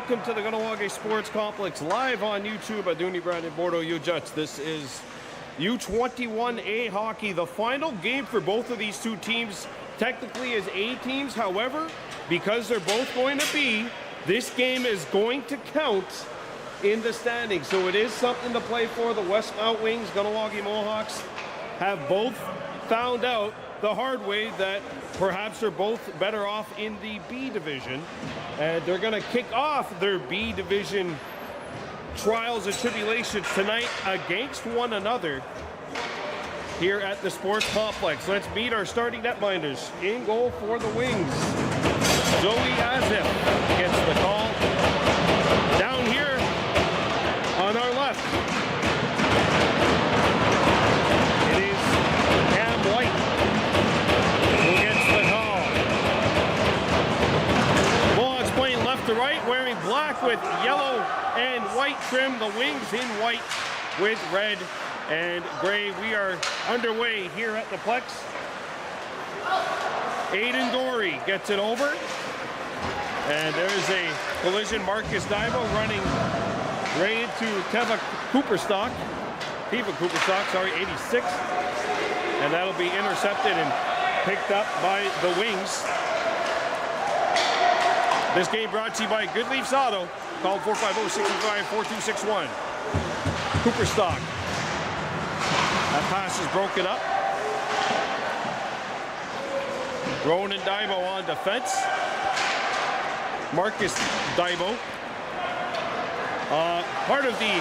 Welcome to the Kahnawake Sports Complex, live on YouTube at Dooney Brandon Bordeaux U-Jets. This is U21-A hockey. The final game for both of these two teams technically is A teams. However, because they're both going to B, this game is going to count in the standings. So it is something to play for. The Westmount Wings, Kahnawake Mohawks, have both found out the hard way that perhaps they're both better off in the B division. And they're going to kick off their B division trials and tribulations tonight against one another here at the sports complex. Let's meet our starting netminders. In goal for the Wings, Joey Azif gets the call. Down here on our left, it is Cam White who gets the call. Mohawks playing left to right, wearing black with yellow and white trim. The Wings in white with red and gray. We are underway here at the Plex. Aiden Dory gets it over. And there's a collision. Marcus Divo running right into Teva Cooperstock, 86. And that'll be intercepted and picked up by the Wings. This game brought to you by Goodleaf's Auto. Call 450-655-4261. Cooperstock. That pass is broken up. Ronan Divo on defense. Marcus Divo. Part of the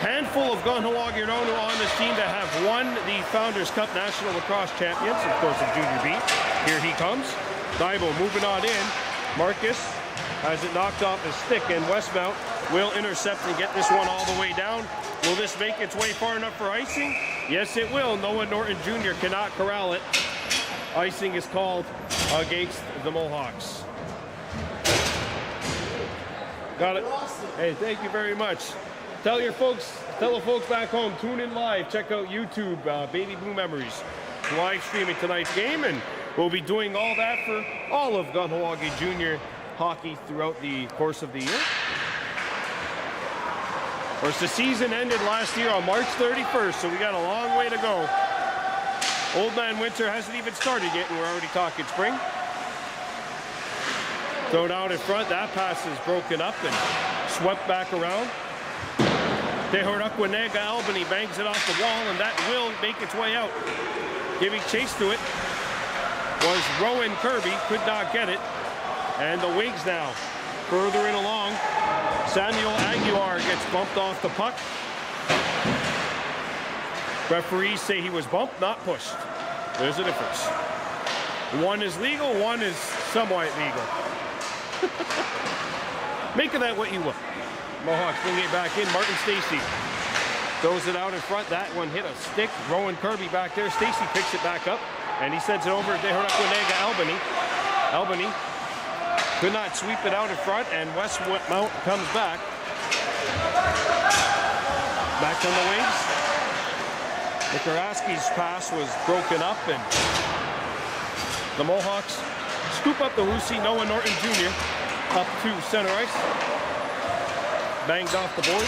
handful of Kahnawake on this team that have won the Founders Cup National Lacrosse Champions, of course, in Junior B. Here he comes. Divo moving on in. Marcus has it knocked off his stick, and Westmount will intercept and get this one all the way down. Will this make its way far enough for icing? Yes, it will. Noah Norton Jr. cannot corral it. Icing is called against the Mohawks. Got it. Hey, thank you very much. Tell the folks back home, tune in live. Check out YouTube, Baby Blue Memories. Live streaming tonight's game, and we'll be doing all that for all of Kahnawake Junior hockey throughout the course of the year. Of course, the season ended last year on March 31st, so we got a long way to go. Old Man Winter hasn't even started yet, and we're already talking spring. Thrown out in front, that pass is broken up and swept back around. Kahnawake Albany bangs it off the wall, and that will make its way out. Giving chase to it was Rowan Kirby, could not get it. And the Wings now, further in along. Samuel Aguilar gets bumped off the puck. Referees say he was bumped, not pushed. There's a difference. One is legal, one is somewhat legal. Make of that what you will. Mohawks bring it back in. Martin Stacy throws it out in front. That one hit a stick. Rowan Kirby back there. Stacy picks it back up, and he sends it over to Kahnawake Albany. Albany could not sweep it out in front, and Westmount comes back. Back on the wings. Mikaraski's pass was broken up, and the Mohawks scoop up the Lucy. Noah Norton Jr. up to center ice. Banged off the board.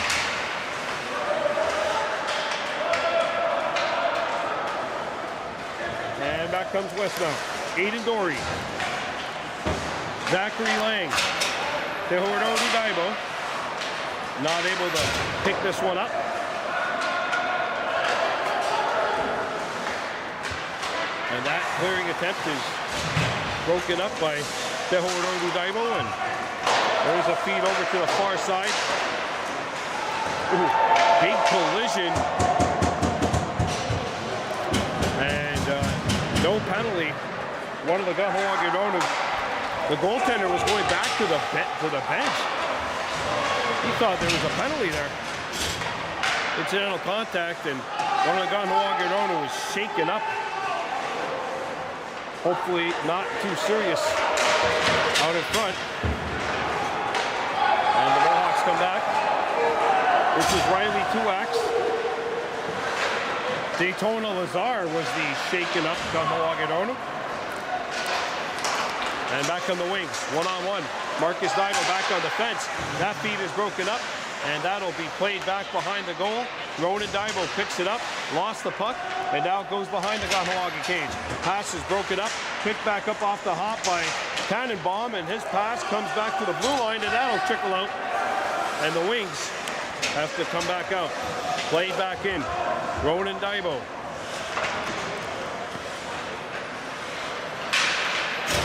And back comes Westmount. Aiden Dory. Zachary Lang. Tehuerto Daibo. Not able to pick this one up. And that clearing attempt is broken up by Tehuerto Daibo, and there's a feed over to the far side. Ooh, big collision. And no penalty. One of the Kahnawake, the goaltender, was going back to the bench. He thought there was a penalty there. Incidental contact, and one of the Kahnawake was shaken up. Hopefully not too serious out in front. And the Mohawks come back. This is Riley Tuax. Daytona Lazar was the shaken up Kahnawake. And back on the wings, one-on-one. Marcus Daibo back on the fence. That feed is broken up, and that'll be played back behind the goal. Ronan Daibo picks it up, lost the puck, and now goes behind the Kahnawake cage. Pass is broken up, picked back up off the hop by Tannenbaum, and his pass comes back to the blue line, and that'll trickle out. And the Wings have to come back out. Played back in. Ronan Daibo.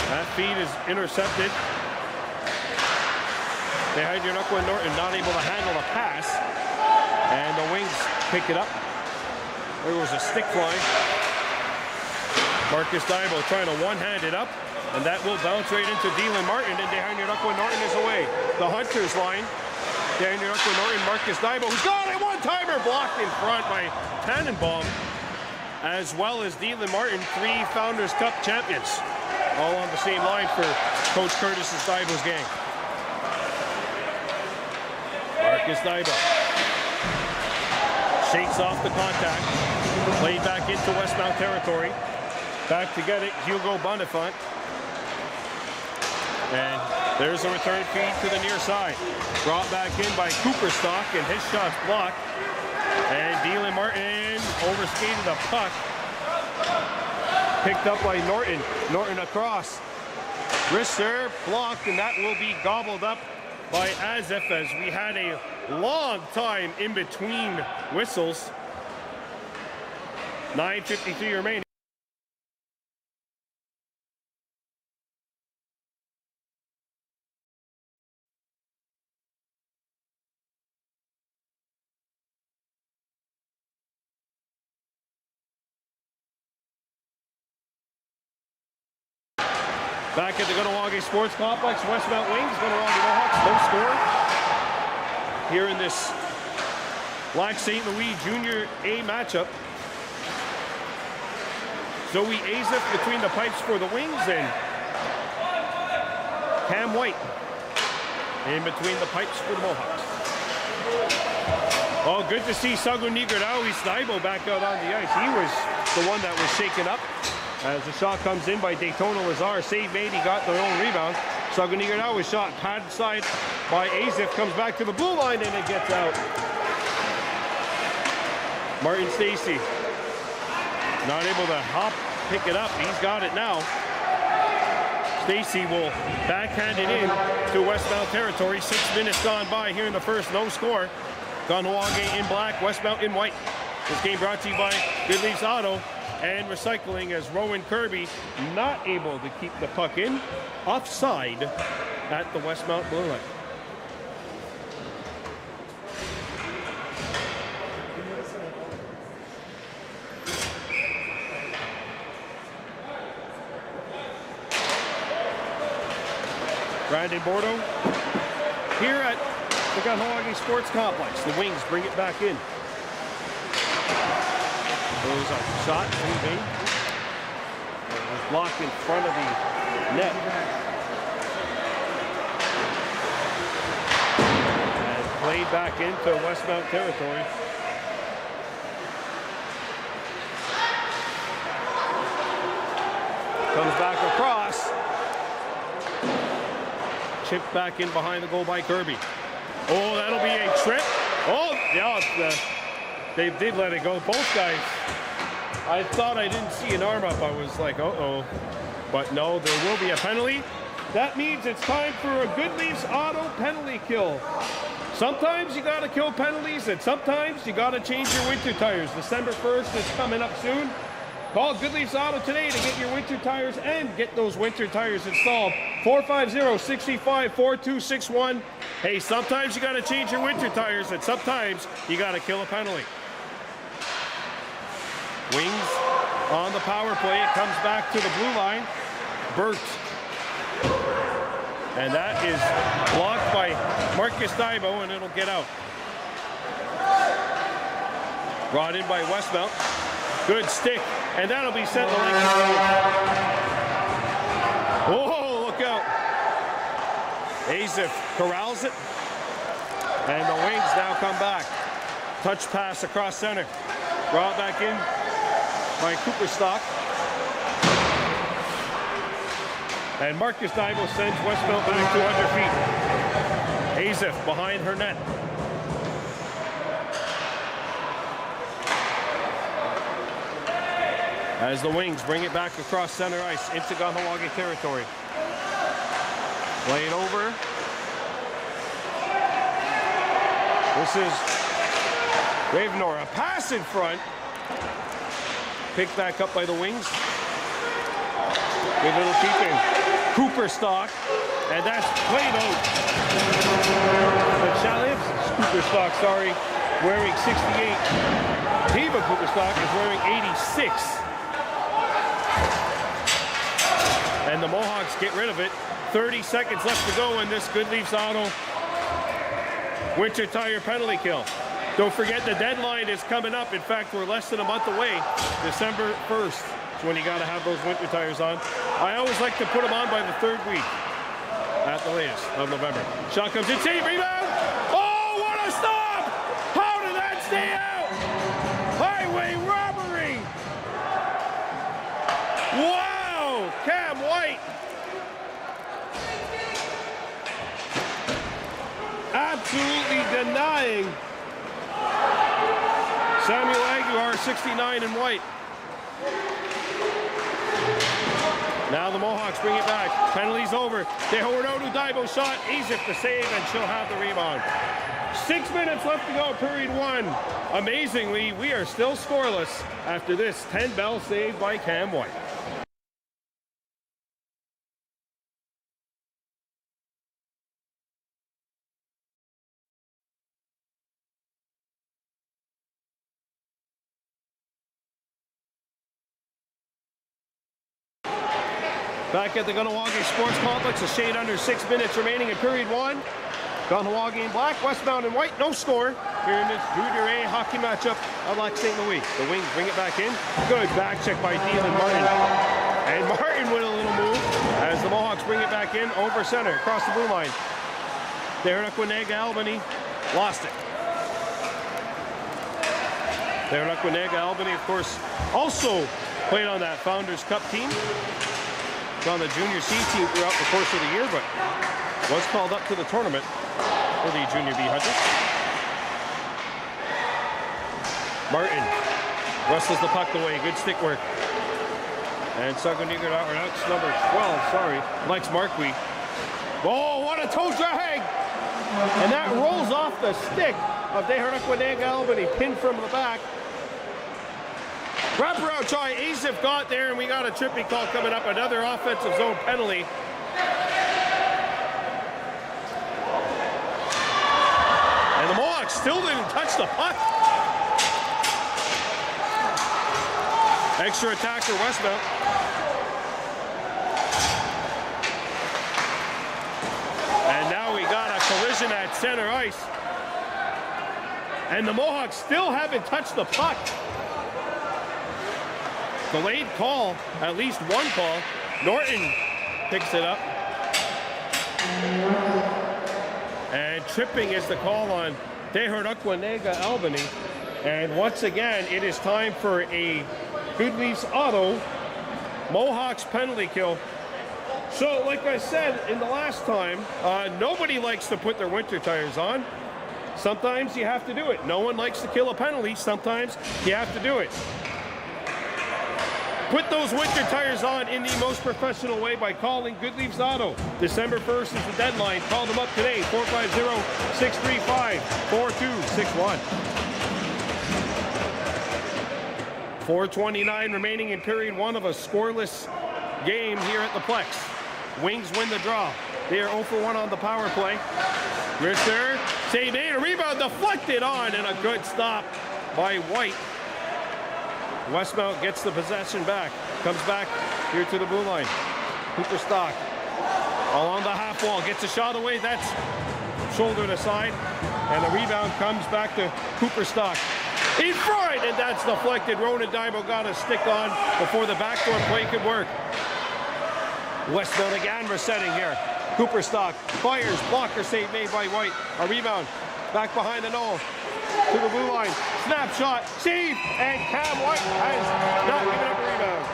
That feed is intercepted. Kahnawake Norton not able to handle a pass. And the Wings pick it up. There was a stick fly. Marcus Daibo trying to one-hand it up. And that will bounce right into Dylan Martin. And Kahnawake Norton is away. The Hunters line. Kahnawake Norton, Marcus Daibo, who's got it! One-timer blocked in front by Tannenbaum. As well as Dylan Martin, 3 Founders Cup champions. All on the same line for Coach Curtis's Daibo's gang. Marcus Daibo shakes off the contact. Played back into Westmount territory. Back to get it, Hugo Bonifant. And there's a return feed to the near side. Brought back in by Cooperstock, and his shot's blocked. And Dylan Martin overskated the puck. Picked up by Norton. Norton across. Wrist serve, blocked, and that will be gobbled up by Azef, as we had a long time in between whistles. 9:53 remaining. Back at the Kahnawake Sports Complex, Westmount Wings, Kahnawake Mohawks, no score. Here in this Black St. Louis Junior A matchup. Zoe Azif between the pipes for the Wings, and Cam White in between the pipes for the Mohawks. Oh, good to see Sagunigradawi Snaibo back out on the ice. He was the one that was shaken up as the shot comes in by Daytona Lazar. Save made, he got their own rebound. Sagunigradawi shot pad side by Azif, comes back to the blue line and it gets out. Martin Stacy not able to pick it up. He's got it now. Stacy will backhand it in to Westmount territory. 6 minutes gone by here in the first, no score. Kahnawake in black, Westmount in white. This game brought to you by Goodleaf's Auto and Recycling, as Rowan Kirby not able to keep the puck in. Offside at the Westmount blue line. Brandon Bordeaux here at the Kahnawake Sports Complex. The Wings bring it back in. Goes a shot, moving. It was blocked in front of the net. And played back into Westmount territory. Comes back across. Chipped back in behind the goal by Kirby. Oh, that'll be a trip. Oh, yeah, they did let it go. Both guys. I thought I didn't see an arm up. I was like, uh-oh. But no, there will be a penalty. That means it's time for a Goodleaf's Auto penalty kill. Sometimes you got to kill penalties, and sometimes you got to change your winter tires. December 1st is coming up soon. Call Goodleaf's Auto today to get your winter tires and get those winter tires installed. 450-65-4261. Hey, sometimes you got to change your winter tires, and sometimes you got to kill a penalty. Wings on the power play. It comes back to the blue line. Burt. And that is blocked by Marcus Daibo, and it'll get out. Brought in by Westmount. Good stick, and that'll be sent the length. Whoa, look out. Azif corrals it, and the Wings now come back. Touch pass across center. Brought back in by Cooperstock. And Marcus Daibo sends Westmount back to 100 feet. Azif behind her net. As the Wings bring it back across center ice into Kahnawake territory. Play it over. This is Ravenor. A pass in front. Picked back up by the Wings. Good little keeping. Cooperstock. And that's played out. But Chalif's Cooperstock, sorry, wearing 68. Tiva Cooperstock is wearing 86. And the Mohawks get rid of it. 30 seconds left to go in this Goodleaf's Auto winter tire penalty kill. Don't forget the deadline is coming up. In fact, we're less than a month away. December 1st is when you got to have those winter tires on. I always like to put them on by the 3rd week at the latest of November. Shot comes in, save, rebound! Oh, what a stop! How did that stay out? Highway robbery! Wow! Cam White! Absolutely denying Samuel Aguilar, 69 in white. Now the Mohawks bring it back. Penalty's over. De Hornodu Daibo shot. Azif the save, and she'll have the rebound. 6 minutes left to go, period 1. Amazingly, we are still scoreless after this 10-bell save by Cam White. Back at the Kahnawake Sports Complex, a shade under 6 minutes remaining in period 1. Kahnawake in black, Westmount in white, no score here in this Junior A hockey matchup at Lac St. Louis. The Wings bring it back in. Good back check by Dylan Martin. And Martin with a little move as the Mohawks bring it back in over center across the blue line. Kahnawake, Albany lost it. Kahnawake, Albany, of course, also played on that Founders Cup team. On the Junior C team throughout the course of the year, but was called up to the tournament for the Junior B Hunters. Martin wrestles the puck away. Good stick work. And Saguniga, or that's number 12, sorry, Lex Marquis. Oh, what a toe drag! And that rolls off the stick of Kahnawake, Albany, pinned from the back. Wraparound try, Asif got there, and we got a trippy call coming up, another offensive zone penalty. And the Mohawks still didn't touch the puck. Extra attacker, Westmount. And now we got a collision at center ice. And the Mohawks still haven't touched the puck. Delayed call, at least one call. Norton picks it up. And tripping is the call on Kahnawake, Albany. And once again, it is time for a Goodleaf's auto Mohawks penalty kill. So, like I said in the last time, nobody likes to put their winter tires on. Sometimes you have to do it. No one likes to kill a penalty. Sometimes you have to do it. Put those winter tires on in the most professional way by calling Goodleaf's Auto. December 1st is the deadline. Call them up today, 450-635-4261. 4:29 remaining in period one of a scoreless game here at the Plex. Wings win the draw. They are 0 for 1 on the power play. Rister, save made, a rebound deflected on, and a good stop by White. Westmount gets the possession back. Comes back here to the blue line. Cooper Stock along the half wall. Gets a shot away. That's shouldered aside. And the rebound comes back to Cooper Stock. In front! And that's deflected. Ronan Dymo got a stick on before the backdoor play could work. Westmount again resetting here. Cooper Stock fires. Blocker save made by White. A rebound. Back behind the goal. To the blue line, snapshot, save, and Cam White has not given up a rebound.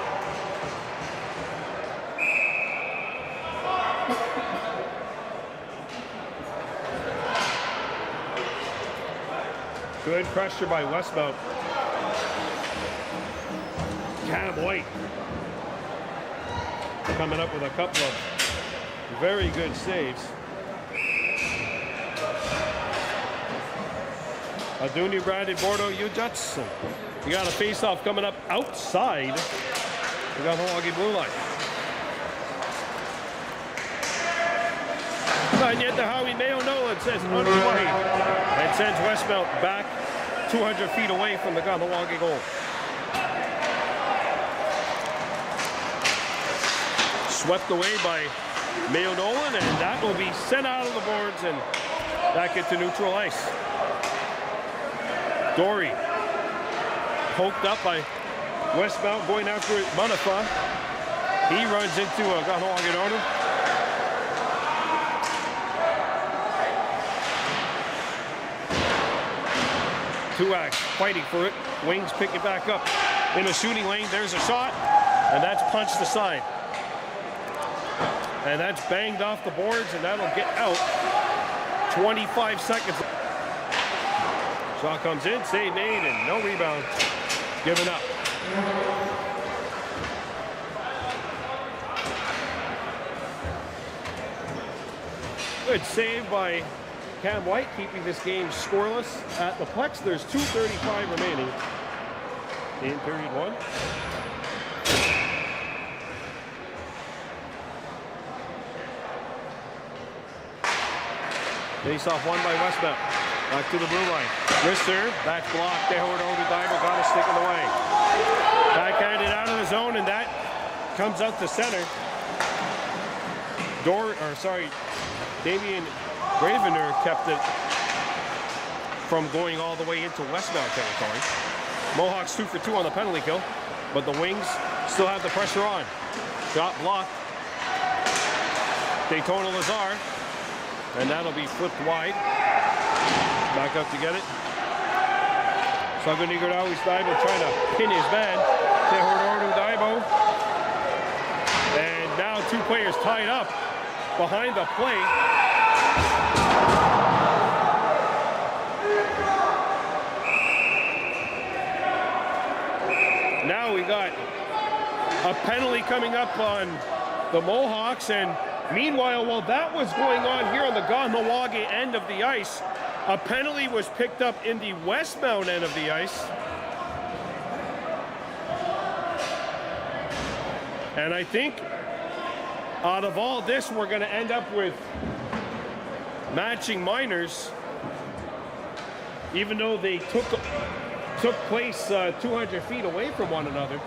Good pressure by Westmount. Cam White coming up with a couple of very good saves. Aduni branded Bordeaux U-Jets. We got a face-off coming up outside. We got Milwaukee blue line. And yet the Howie Mayo Nolan says underway and sends Westmount back 200 feet away from the Kahnawake goal. Swept away by Mayo Nolan, and that will be sent out of the boards and back into neutral ice. Dory poked up by Westmount going after it. Manafa. He runs into a Kahnawake owner. Tuak fighting for it. Wings pick it back up in the shooting lane. There's a shot, and that's punched aside. And that's banged off the boards, and that'll get out. 25 seconds. Shot comes in, save made, and no rebound. Given up. Good save by Cam White, keeping this game scoreless at the Plex. There's 2:35 remaining in period one. Face-off won by Westmount. Back to the blue line. Rister, that's blocked. Dehord Diver got a stick in the way. Backhanded out of the zone, and that comes out to center. Damian Gravener kept it from going all the way into Westmount territory. Mohawks 2 for 2 on the penalty kill, but the Wings still have the pressure on. Shot blocked. Daytona Lazar, and that'll be flipped wide. Back up to get it. Saganigadawis Daibo trying to pin his man. Tehorordu Daibo. And now 2 players tied up behind the plate. Now we got a penalty coming up on the Mohawks, and meanwhile, while that was going on here on the Kahnawake end of the ice, a penalty was picked up in the Westmount end of the ice. And I think out of all this, we're going to end up with matching minors, even though they took place 200 feet away from one another.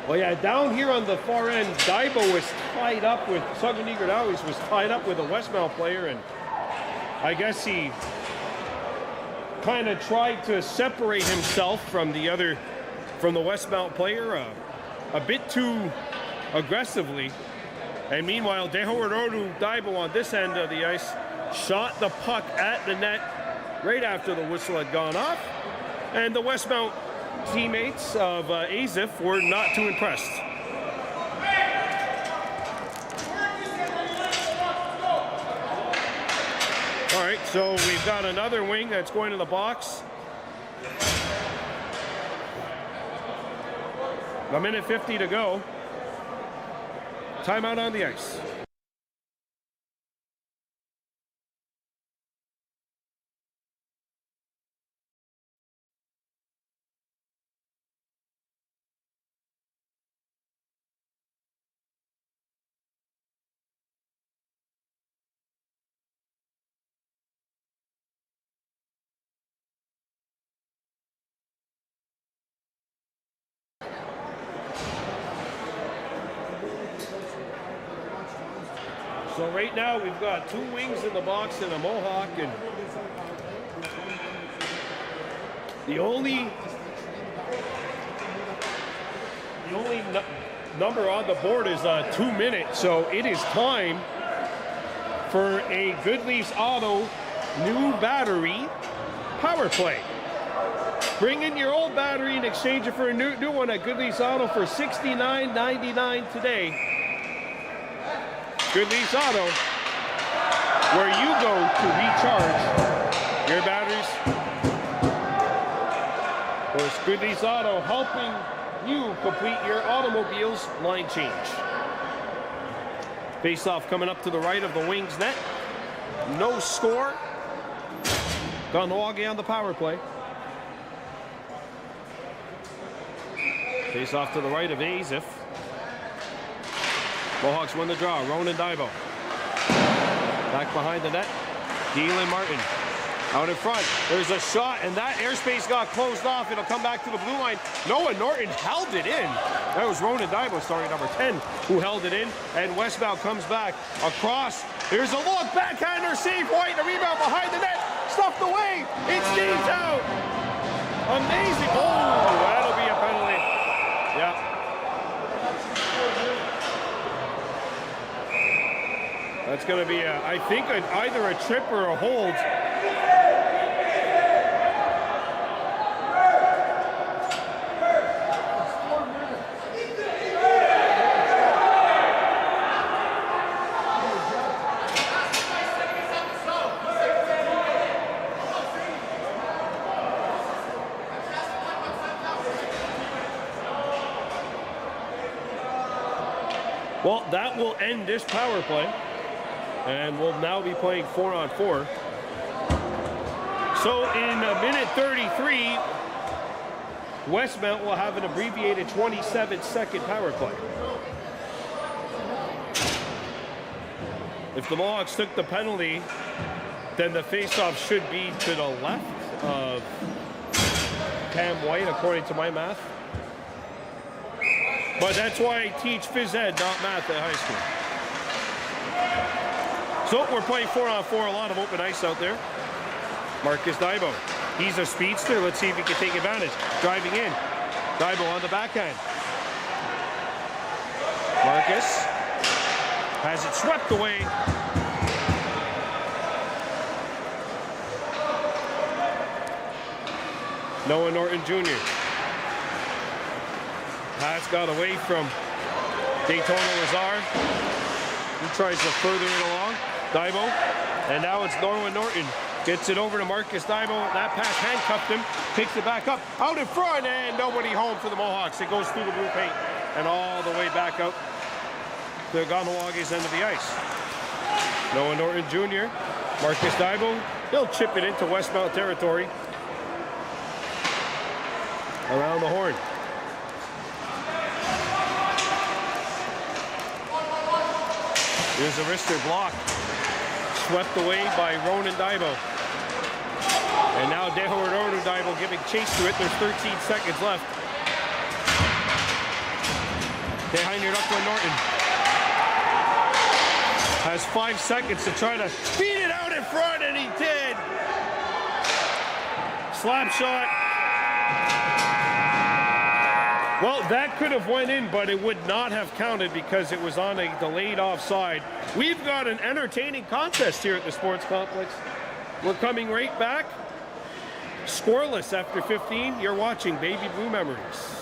Well, yeah, down here on the far end, Daibo was tied up with, Saganigadawis was tied up with a Westmount player, and I guess he kind of tried to separate himself from the Westmount player a bit too aggressively. And meanwhile, Tehorordu Daibo on this end of the ice shot the puck at the net right after the whistle had gone off, and the Westmount teammates of Azif were not too impressed. All right, so we've got another wing that's going to the box. A minute 50 to go. Timeout on the ice. So right now we've got 2 wings in the box and a Mohawk, and the only number on the board is 2 minutes. So it is time for a Goodleaf's Auto new battery power play. Bring in your old battery and exchange it for a new one at Goodleaf's Auto for $69.99 today. Goodleaf's Auto, where you go to recharge your batteries. Of course, Goodleaf's Auto helping you complete your automobile's line change. Face-off coming up to the right of the Wings net. No score. Kahnawake on the power play. Face-off to the right of Azif. Mohawks win the draw. Ronan Daibo. Back behind the net. Dylan Martin. Out in front. There's a shot, and that airspace got closed off. It'll come back to the blue line. Noah Norton held it in. That was Ronan Daibo, starting number 10, who held it in. And Westmount comes back across. There's a look. Backhander save. White. A rebound behind the net. Stuffed away. It stays out. Amazing. Oh, that'll be a penalty. Yeah. That's going to be, I think, either a trip or a hold. Well, that will end this power play. And we'll now be playing 4-on-4. So in a minute 33, Westmount will have an abbreviated 27-second power play. If the Mohawks took the penalty, then the faceoff should be to the left of Cam White, according to my math. But that's why I teach phys ed, not math at high school. So we're playing 4-on-4, a lot of open ice out there. Marcus Daibo. He's a speedster. Let's see if he can take advantage. Driving in. Daibo on the backhand. Marcus has it swept away. Noah Norton Jr. Pass got away from Daytona Lazar. He tries to further it along. Daibo. And now it's Noah Norton. Gets it over to Marcus Daibo. That pass handcuffed him. Takes it back up. Out in front. And nobody home for the Mohawks. It goes through the blue paint. And all the way back out to Kahnawake's end of the ice. Noah Norton Jr. Marcus Daibo. He'll chip it into Westmount territory. Around the horn. Here's a wrister block. Swept away by Ronan Daibo. And now Ronan Daibo giving chase to it. There's 13 seconds left. Behind your Duckland Norton. Has 5 seconds to try to feed it out in front, and he did. Slap shot. Well, that could have went in, but it would not have counted because it was on a delayed offside. We've got an entertaining contest here at the Sports Complex. We're coming right back. Scoreless after 15. You're watching Baby Blue Memories.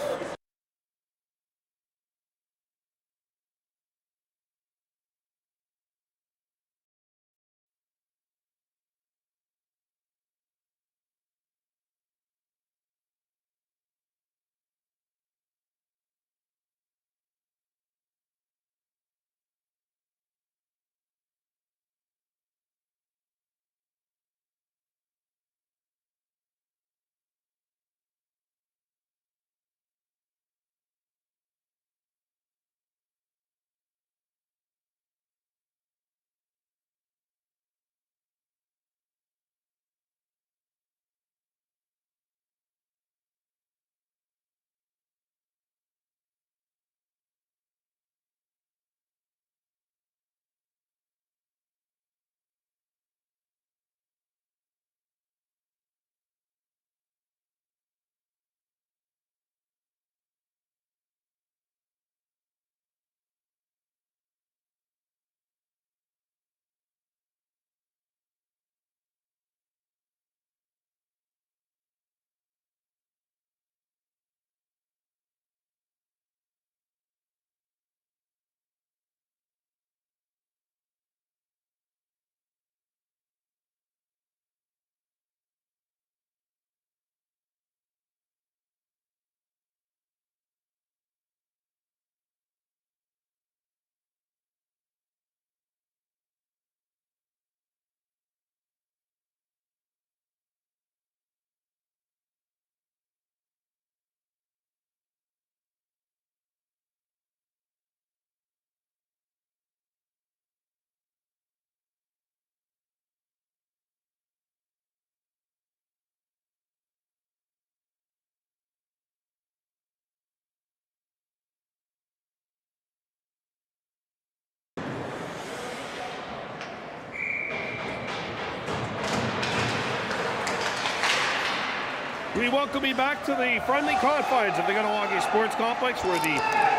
We welcome you back to the friendly confines of the Kahnawake Sports Complex, where the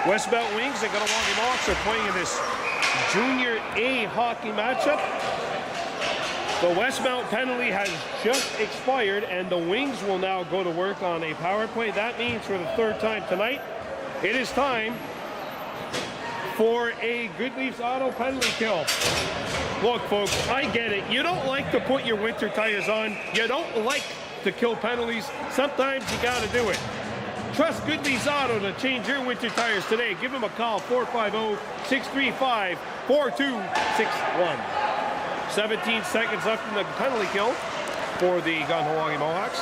Westmount Wings and Kahnawake Mohawks are playing in this Junior A hockey matchup. The Westmount penalty has just expired, and the Wings will now go to work on a power play. That means for the third time tonight, it is time for a Goodleaf's auto penalty kill. Look, folks, I get it. You don't like to put your winter tires on. You don't like to kill penalties. Sometimes you got to do it. Trust Goodleaf's Auto to change your winter tires today. Give them a call, 450-635-4261. 17 seconds left in the penalty kill for the Kahnawake Mohawks.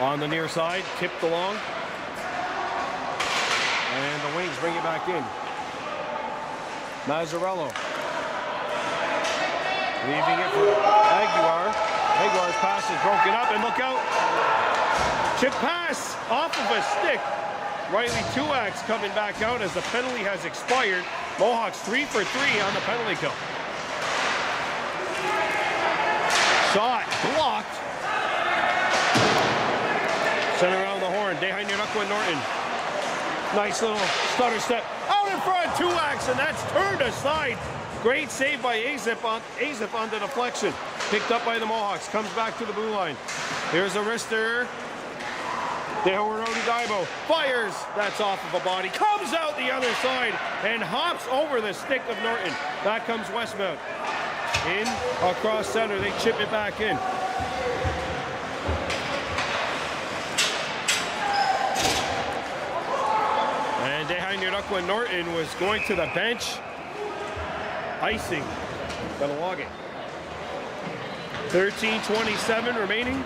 On the near side, tipped along. And the Wings bring it back in. Mazzarello. Leaving it for Aguilar. Aguilar's pass is broken up, and look out. Chip pass off of a stick. Riley Tuax coming back out as the penalty has expired. Mohawks 3 for 3 on the penalty kill. Shot blocked. Sent around the horn. Dehainyanukwa Norton. Nice little stutter step out in front. Tuax, and that's turned aside. Great save by Azip on the deflection. Picked up by the Mohawks. Comes back to the blue line. Here's a wrister. Dehainyanukwa Daibo fires. That's off of a body. Comes out the other side and hops over the stick of Norton. Back comes Westmount. In across center. They chip it back in. And Dehainyanukwa Norton was going to the bench. Icing. Kahnawake. 13:27 remaining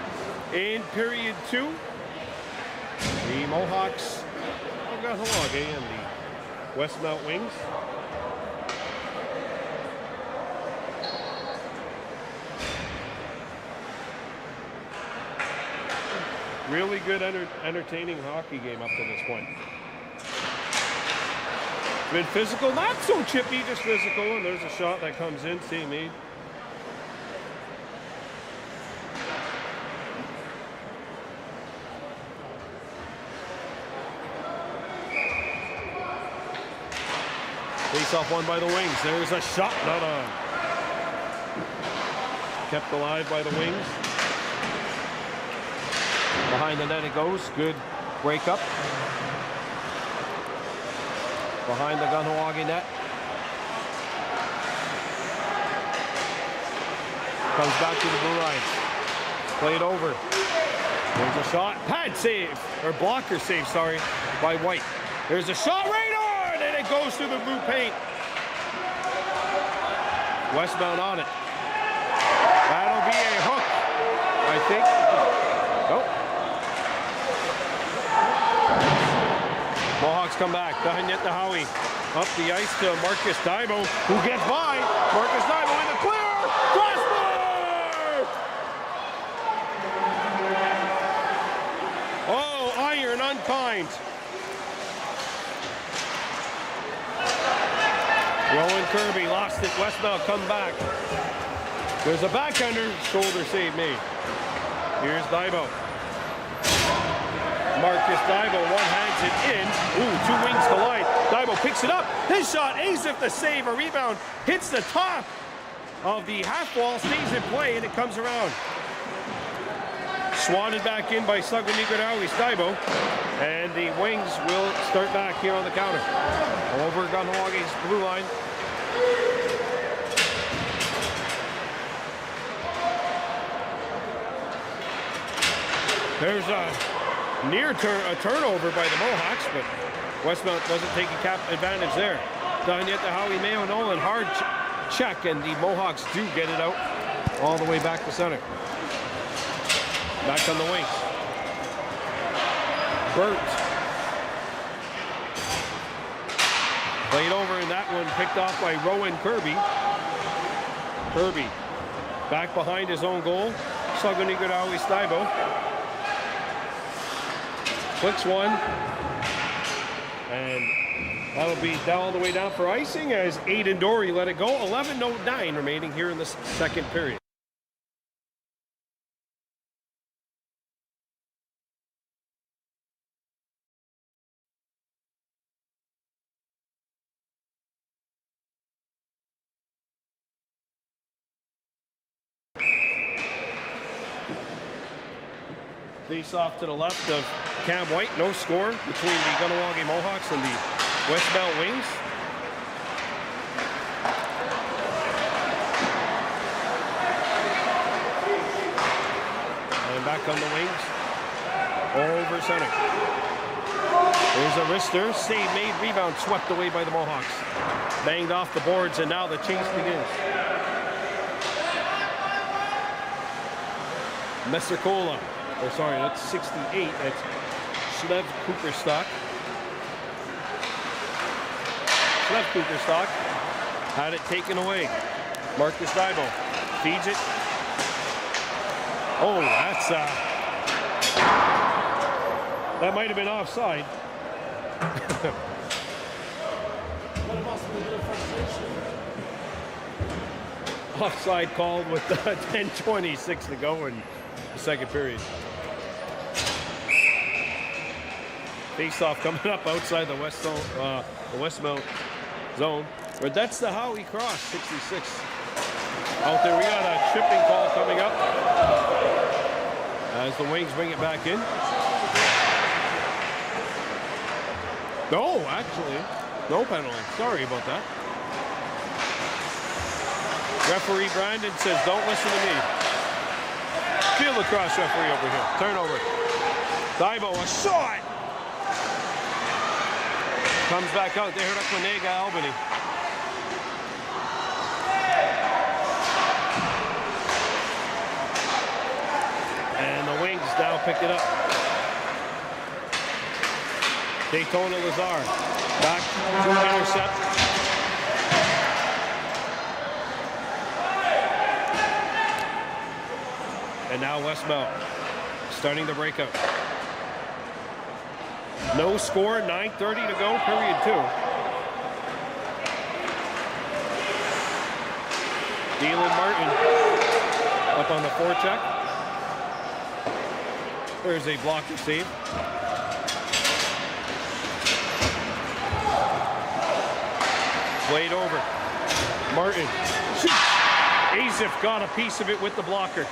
in period 2. The Mohawks of Kahnawake and the Westmount Wings. Really good, entertaining hockey game up to this point. Been physical, not so chippy, just physical, and there's a shot that comes in, same made. Face off won by the Wings. There's a shot, not on. Kept alive by the Wings. Behind the net it goes. Good break up. Behind the Kahnawake net. Comes back to the blue line. Played over. There's a shot. Pad save, or blocker save, sorry, by White. There's a shot right on, and it goes through the blue paint. Westmount on it. That'll be a hook, I think. Nope. Mohawks come back. Dahinyet up the ice to Marcus Daibo, who gets by. Marcus Daibo in the clear. Crossbar! Oh, iron unkind. Rowan Kirby lost it. Westmount come back. There's a backhander. Shoulder save made. Here's Daibo. Marcus Daibo one-hands it in. Ooh, two wings collide. Daibo picks it up. His shot, Azip the save. A rebound hits the top of the half wall, stays in play, and it comes around. Swatted back in by Sagunikarawi Daibo, and the Wings will start back here on the counter. Over Kahnawake's blue line. There's a turnover by the Mohawks, but Westmount doesn't take advantage there. Daniel Howie Mayo Nolan, hard check, and the Mohawks do get it out all the way back to center. Back on the wings. Burt. Played over in that one, picked off by Rowan Kirby. Kirby back behind his own goal. Sagunikarawi Daibo. Flicks one, and that'll be all the way down for icing as Aiden Dory let it go. 11:09 remaining here in the second period. Face off to the left of Cam White. No score between the Kahnawake Mohawks and the Westmount Wings. And back on the Wings. Over center. There's a wrister. Save made. Rebound swept away by the Mohawks. Banged off the boards, and now the chase begins. Messercola. Oh, sorry, that's 68. That's Schlev Cooperstock. Schlev Cooperstock had it taken away. Marcus Daibo feeds it. Oh, that's that might have been offside. Offside called with 10:26 to go in the second period. Face-off coming up outside the Westmount zone. But that's the Howie cross, 66. Out there, we got a chipping call coming up as the Wings bring it back in. No, actually, no penalty. Sorry about that. Referee Brandon says, don't listen to me. Field lacrosse referee over here. Turnover. Daibo, a shot! Comes back out there, Kahnawake, Albany. And the Wings now pick it up. Daytona Lazar. Back to intercept. And now Westmount starting the breakout. No score, 9:30 to go, period 2. Dylan Martin up on the forecheck. There's a blocker save. Played over. Martin. Azif got a piece of it with the blocker.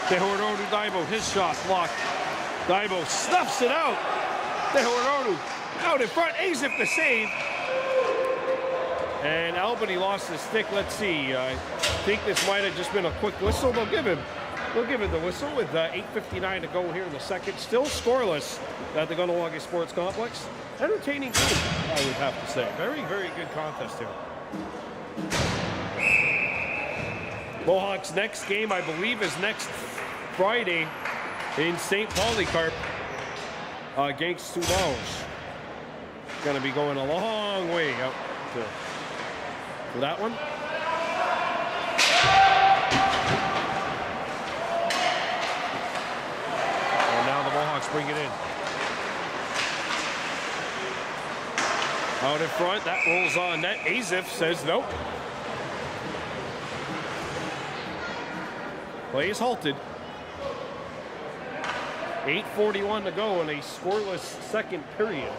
Tehorodu Daibo, his shot blocked. Daibo snuffs it out. Tehorodu out in front. Azif the save. And Albany lost his stick. Let's see. I think this might have just been a quick whistle. They'll give him the whistle with 8:59 to go here in the second. Still scoreless at the Kahnawake Sports Complex. Entertaining game, I would have to say. Very, very good contest here. Mohawks' next game, I believe, is next Friday in St. Polycarp against Sumaos. Going to be going a long way out to that one. And now the Mohawks bring it in. Out in front, that rolls on net. Azif says nope. Play is halted. 8:41 to go in a scoreless second period.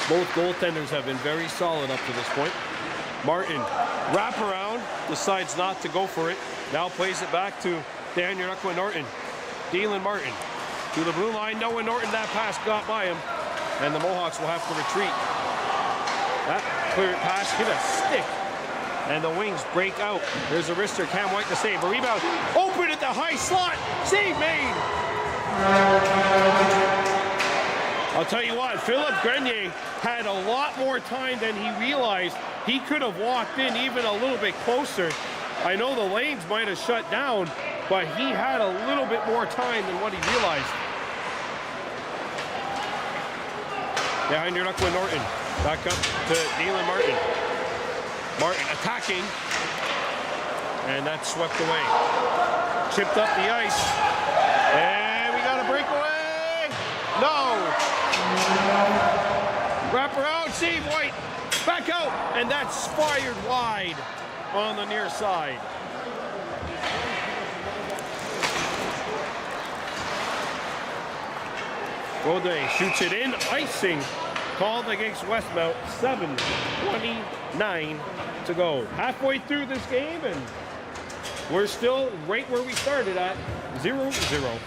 Both goaltenders have been very solid up to this point. Martin, wraparound, decides not to go for it. Now plays it back to Daniel Norton. Dylan Martin to the blue line. Noah Norton, that pass got by him. And the Mohawks will have to retreat. That clear pass hit a stick. And the Wings break out. There's a wrister, Kahnawake to save. A rebound, open at the high slot. Save made. I'll tell you what, Philip Grenier had a lot more time than he realized. He could have walked in even a little bit closer. I know the lanes might have shut down, but he had a little bit more time than what he realized. Behind your luck with Norton. Back up to Dylan Martin. Martin attacking. And that's swept away. Chipped up the ice. And we got a breakaway. No. Wrap around, save White. Back out. And that's fired wide on the near side. Goldie shoots it in. Icing called against Westmount. 7:29 to go. Halfway through this game, and we're still right where we started at, 0-0.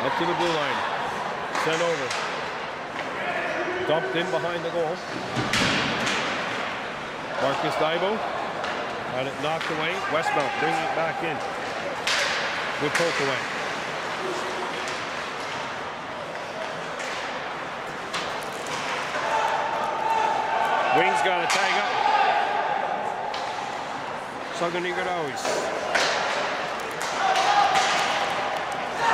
Up to the blue line. Sent over. Dumped in behind the goal. Marcus Daibo had it knocked away. Westmount bringing it back in. Good poke away. Wings got a tag up. Saganigadawis.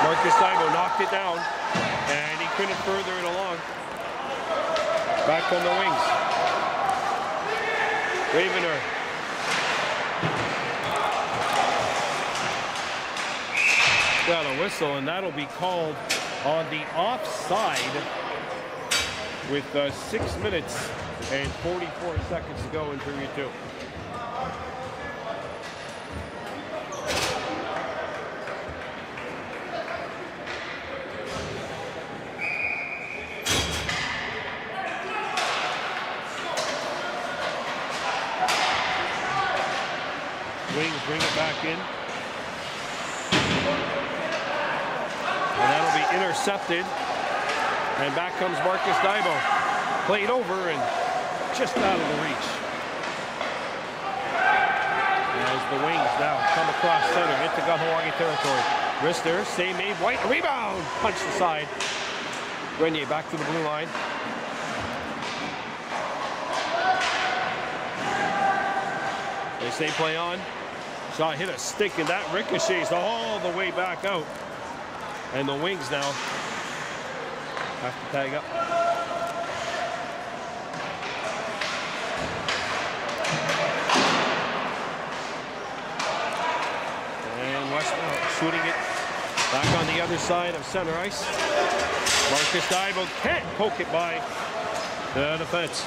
Marcus Daibo knocked it down. And he couldn't further it along. Back on the wings. Ravener. Got a whistle, and that'll be called on the offside with 6 minutes and 44 seconds to go in period 2. Wings bring it back in. And that'll be intercepted. And back comes Marcus Daibo. Played over and just out of the reach. As the Wings now come across center into Kahnawake territory. Wrister, save made, White, rebound! Punch aside. Grenier back to the blue line. They say play on. Shot hit a stick, and that ricochets all the way back out. And the Wings now have to tag up. And Westmount shooting it back on the other side of center ice. Marcus Daibo can't poke it by the defense.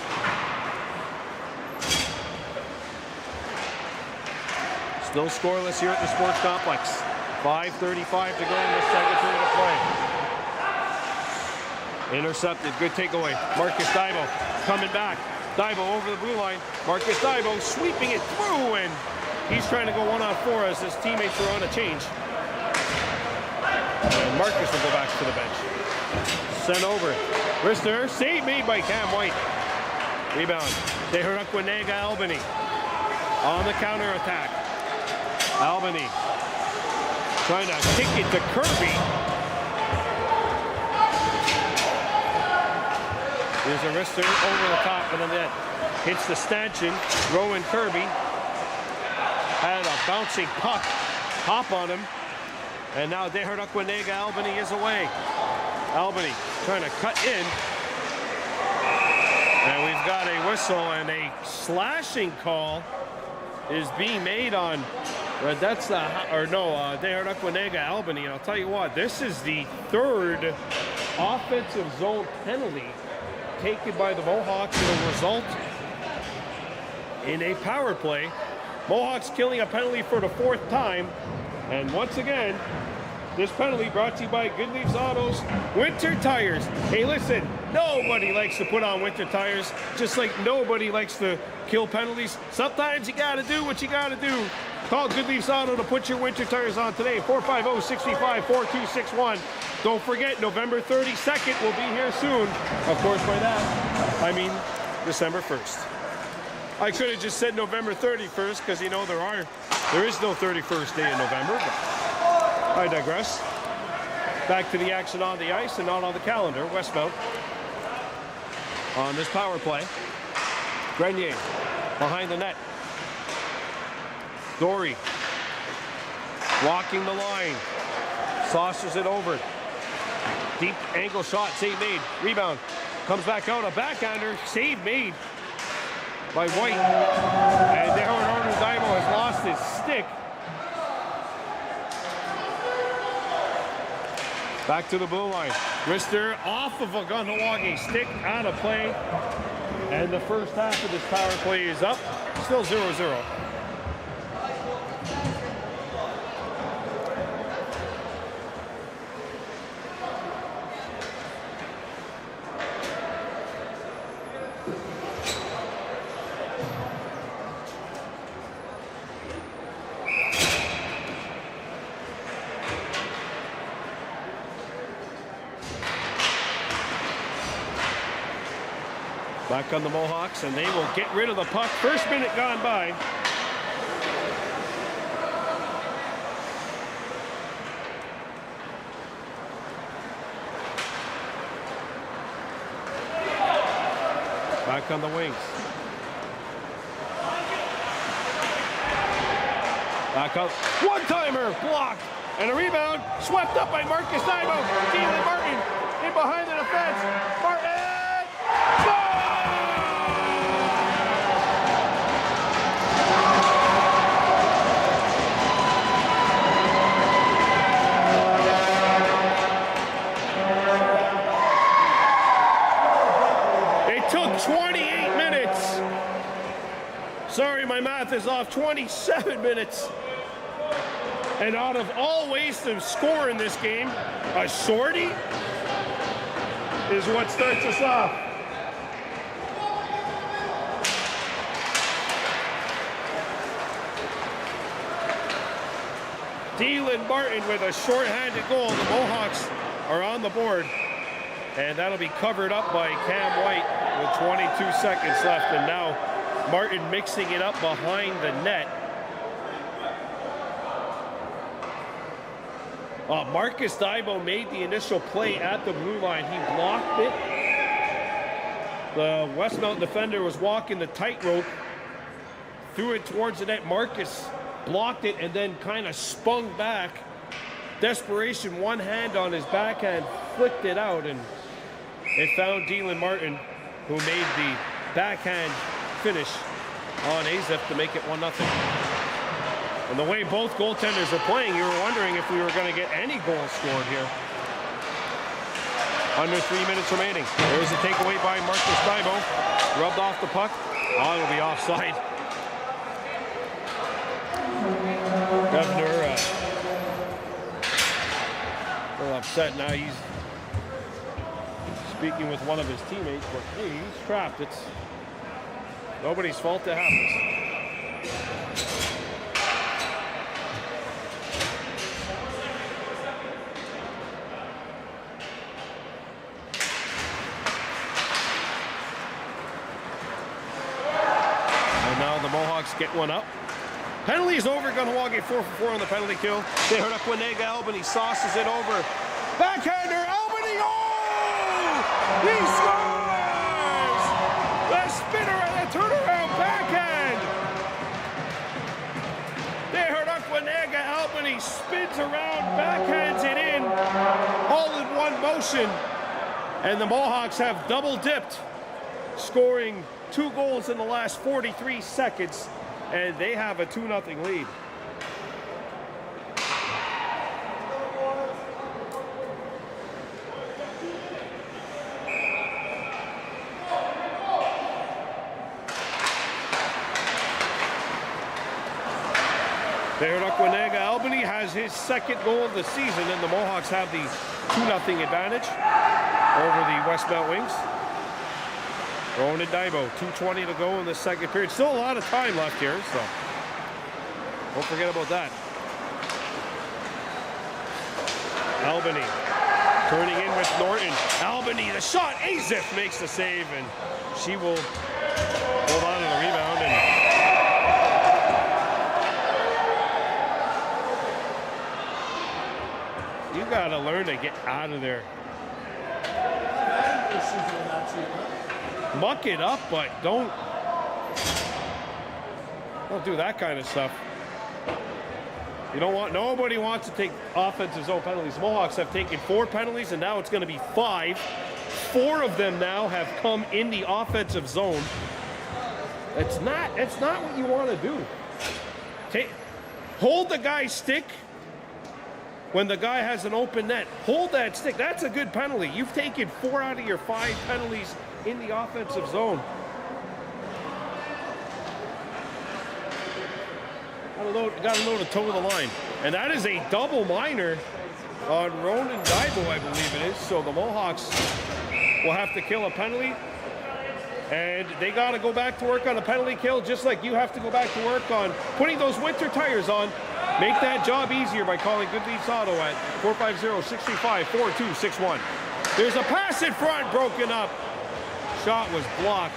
Still scoreless here at the Sports Complex. 5:35 to go in the second period of play. Intercepted, good takeaway. Marcus Daibo coming back. Daibo over the blue line. Marcus Daibo sweeping it through, and he's trying to go 1-on-4 as his teammates are on a change. And Marcus will go back to the bench. Sent over. Wrister, save made by Cam White. Rebound. Kahnawake Albany on the counterattack. Albany trying to kick it to Kirby. There's a wrister over the top of the net. Hits the stanchion. Rowan Kirby had a bouncing puck hop on him. And now Kahnawake Albany is away. Albany trying to cut in. And we've got a whistle, and a slashing call is being made on Kahnawake Albany. And I'll tell you what, this is the third offensive zone penalty taken by the Mohawks. It'll result in a power play. Mohawks killing a penalty for the 4th time. And once again, this penalty brought to you by Goodleaf's Autos Winter Tires. Hey, listen, nobody likes to put on winter tires, just like nobody likes to kill penalties. Sometimes you got to do what you got to do. Call Goodleaf's Auto to put your winter tires on today, 450-65-4261. Don't forget, November 32nd will be here soon. Of course, by that, I mean December 1st. I could have just said November 31st because, you know, there is no 31st day in November. But I digress. Back to the action on the ice and not on the calendar. Westmount on this power play. Grenier behind the net. Dory blocking the line. Saucers it over. Deep angle shot, save made. Rebound. Comes back out, a backhander. Save made by White. And Kahnawake has lost his stick. Back to the blue line. Wrister off of a Kahnawake stick, out of play. And the first half of this power play is up. Still 0-0. Back on the Mohawks, and they will get rid of the puck. First minute gone by. Back on the wings. Back up. One-timer blocked. And a rebound swept up by Marcus Daibo. Keelan Martin in behind the defense. Martin! It took 28 minutes. Sorry, my math is off. 27 minutes. And out of all ways to score in this game, a shorty is what starts us off. Dylan Martin with a short-handed goal. The Mohawks are on the board. And that'll be covered up by Cam White with 22 seconds left. And now Martin mixing it up behind the net. Marcus Daibo made the initial play at the blue line. He blocked it. The Westmount defender was walking the tightrope, threw it towards the net. Marcus blocked it and then kind of spun back. Desperation, one hand on his backhand, flicked it out, and it found Dylan Martin, who made the backhand finish on Azef to make it 1-0. And the way both goaltenders are playing, you were wondering if we were going to get any goals scored here. Under 3 minutes remaining. There's a takeaway by Marcus Daibo. Rubbed off the puck. Oh, it'll be offside. Governor a little upset now. He's speaking with one of his teammates, but hey, he's trapped. It's nobody's fault it happens. Mohawks get one up. Penalty's over. Kahnawake 4-for-4 on the penalty kill. They hurt up Winnega. Albany sauces it over. Backhander. Albany. Oh! He scores! The spinner and the turnaround backhand. They hurt up Winnega. Albany spins around, backhands it in, all in one motion. And the Mohawks have double dipped, scoring 2 goals in the last 43 seconds, and they have a 2-0 lead. Winnega. Albany has his second goal of the season, and the Mohawks have the 2-0 advantage over the Westmount Wings. Rowan and Daibo, 2:20 to go in the second period. Still a lot of time left here, so don't forget about that. Albany turning in with Norton. Albany, the shot. Azef makes the save, and she will hold on to the rebound. And you got to learn to get out of there. Muck it up, but don't do that kind of stuff. You don't want, nobody wants to take offensive zone penalties. Mohawks have taken 4 penalties, and now it's going to be 5. 4 of them now have come in the offensive zone. It's not what you want to do. Hold the guy's stick when the guy has an open net. Hold that stick. That's a good penalty. You've taken 4 out of your 5 penalties in the offensive zone. Got to know to toe the line. And that is a double minor on Ronan Daibo, I believe it is. So the Mohawks will have to kill a penalty. And they got to go back to work on a penalty kill, just like you have to go back to work on putting those winter tires on. Make that job easier by calling Goodleaf Auto at 450-635-4261. There's a pass in front, broken up. Shot was blocked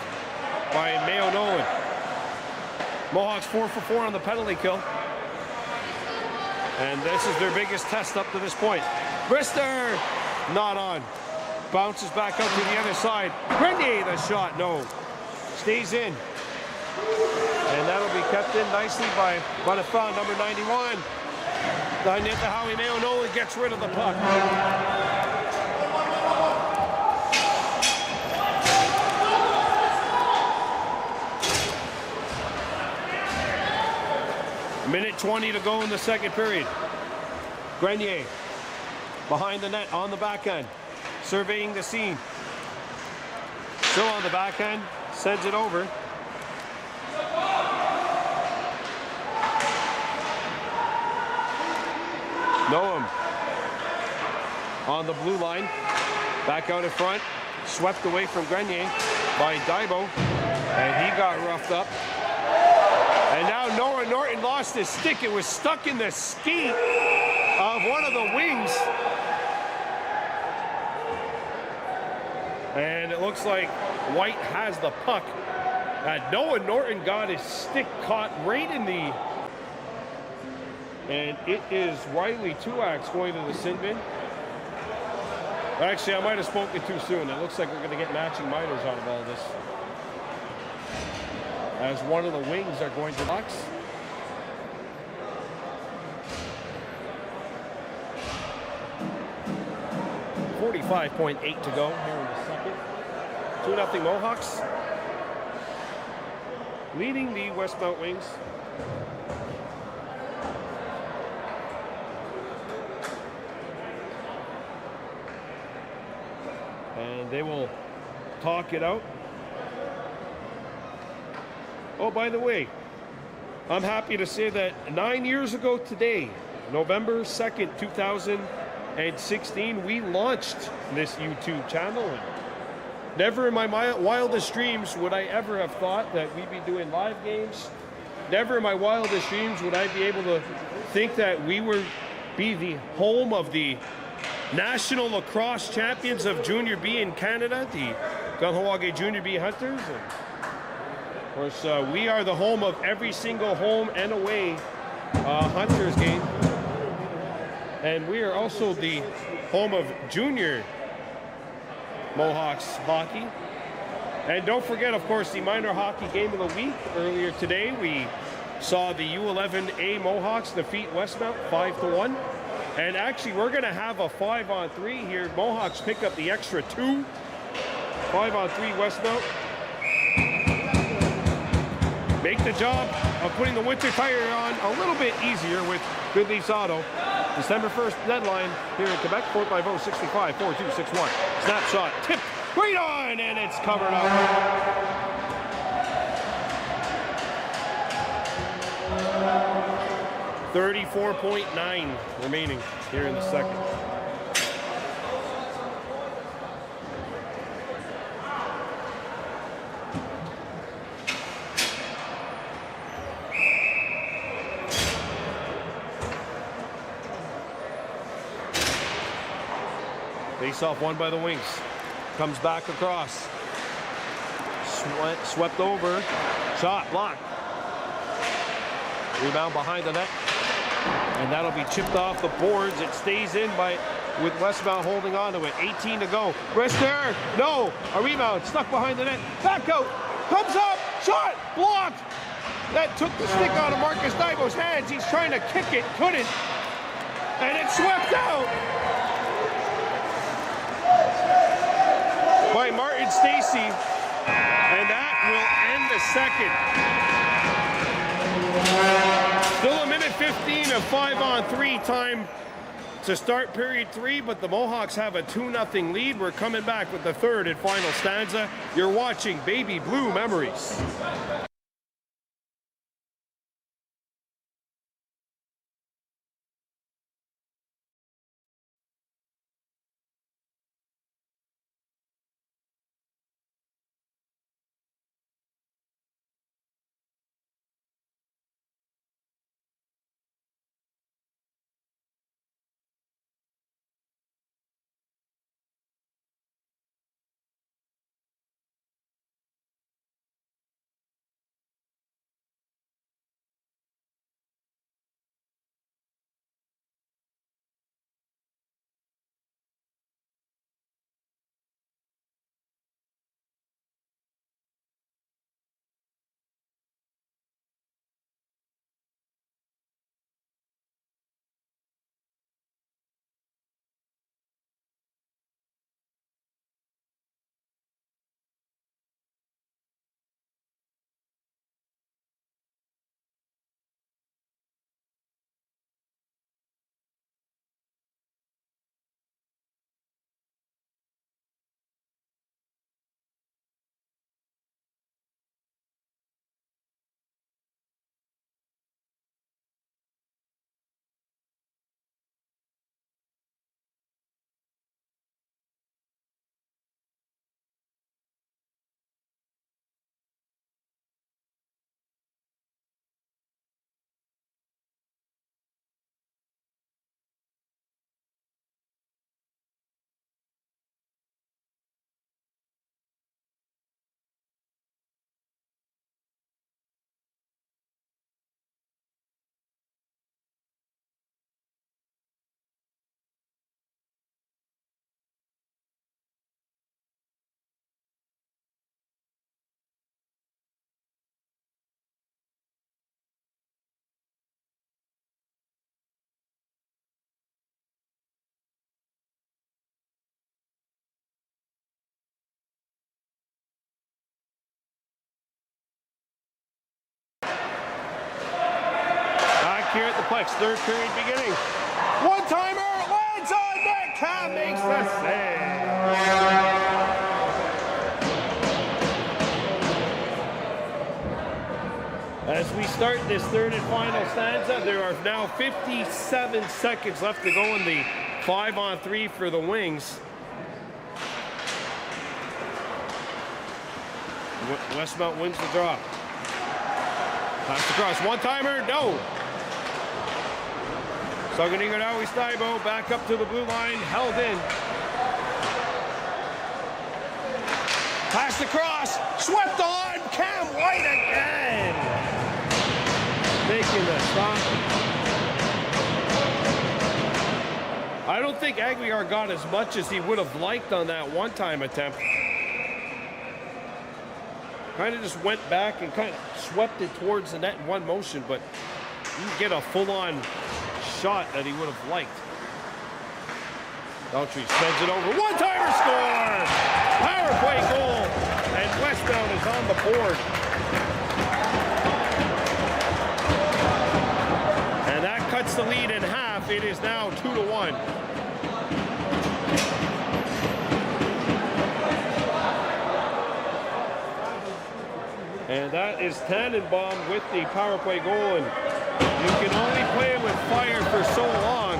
by Mayo Nolan. Mohawks 4-for-4 on the penalty kill. And this is their biggest test up to this point. Brister, not on. Bounces back out to the other side. Grenier, the shot, no. Stays in. And that'll be kept in nicely by Bonifant, number 91. Down at the Howie, Mayo Nolan gets rid of the puck. Minute 20 to go in the second period. Grenier behind the net on the backhand, surveying the scene. Still on the backhand, sends it over. Noam on the blue line, back out in front, swept away from Grenier by Daibo, and he got roughed up. And now Noah Norton lost his stick. It was stuck in the skate of one of the wings. And it looks like White has the puck. Noah Norton got his stick caught right in the... And it is Riley Tuax going to the sin bin. Actually, I might have spoken too soon. It looks like we're going to get matching minors out of all of this, as one of the wings are going to box. .8 to go here in the second. 2-0 Mohawks, leading the Westmount Wings. And they will talk it out. Oh, by the way, I'm happy to say that 9 years ago today, November 2nd, 2016, we launched this YouTube channel. And never in my wildest dreams would I ever have thought that we'd be doing live games. Never in my wildest dreams would I be able to think that we would be the home of the National Lacrosse Champions of Junior B in Canada, the Kahnawake Junior B Hunters. And of course, we are the home of every single home and away Hunters game. And we are also the home of Junior Mohawks hockey. And don't forget, of course, the minor hockey game of the week. Earlier today, we saw the U21-A Mohawks defeat Westmount 5-1. And actually, we're going to have a 5-on-3 here. Mohawks pick up the extra 2. 5-on-3 Westmount. Make the job of putting the winter tire on a little bit easier with Goodleaf's Auto. December 1st deadline here in Quebec, 450-65-4261. Snapshot, tipped, right on, and it's covered up. .9 remaining here in the second. Face-off won by the Wings. Comes back across. Swept over. Shot blocked. Rebound behind the net. And that'll be chipped off the boards. It stays in with Westmount holding on to it. 18 to go. Wrist there. No. A rebound. Stuck behind the net. Back out. Comes up. Shot. Blocked. That took the stick out of Marcus Daibo's hands. He's trying to kick it. Couldn't. And it swept out by Martin Stacy. And that will end the second. Still a minute 15 of 5-on-3 time to start period 3, but the Mohawks have a 2-0 lead. We're coming back with the third and final stanza. You're watching Baby Blue Memories. here at the Plex. Third period beginning. One-timer lands on net. Cam makes the save. As we start this third and final stanza, there are now 57 seconds left to go in the 5-on-3 for the Wings. Westmount wins the draw. Pass across, one-timer, no. Kahnawake back up to the blue line, held in. Pass across, swept on, Cam White again. Making the stop. I don't think Aguiar got as much as he would have liked on that one-time attempt. Kind of just went back and kind of swept it towards the net in one motion, but you get a full-on shot that he would have liked. Daltrey sends it over. One-timer score! Power play goal, and Westmount is on the board. And that cuts the lead in half. It is now 2-1. And that is Tannenbaum with the power play goal. And you can only play with fire for so long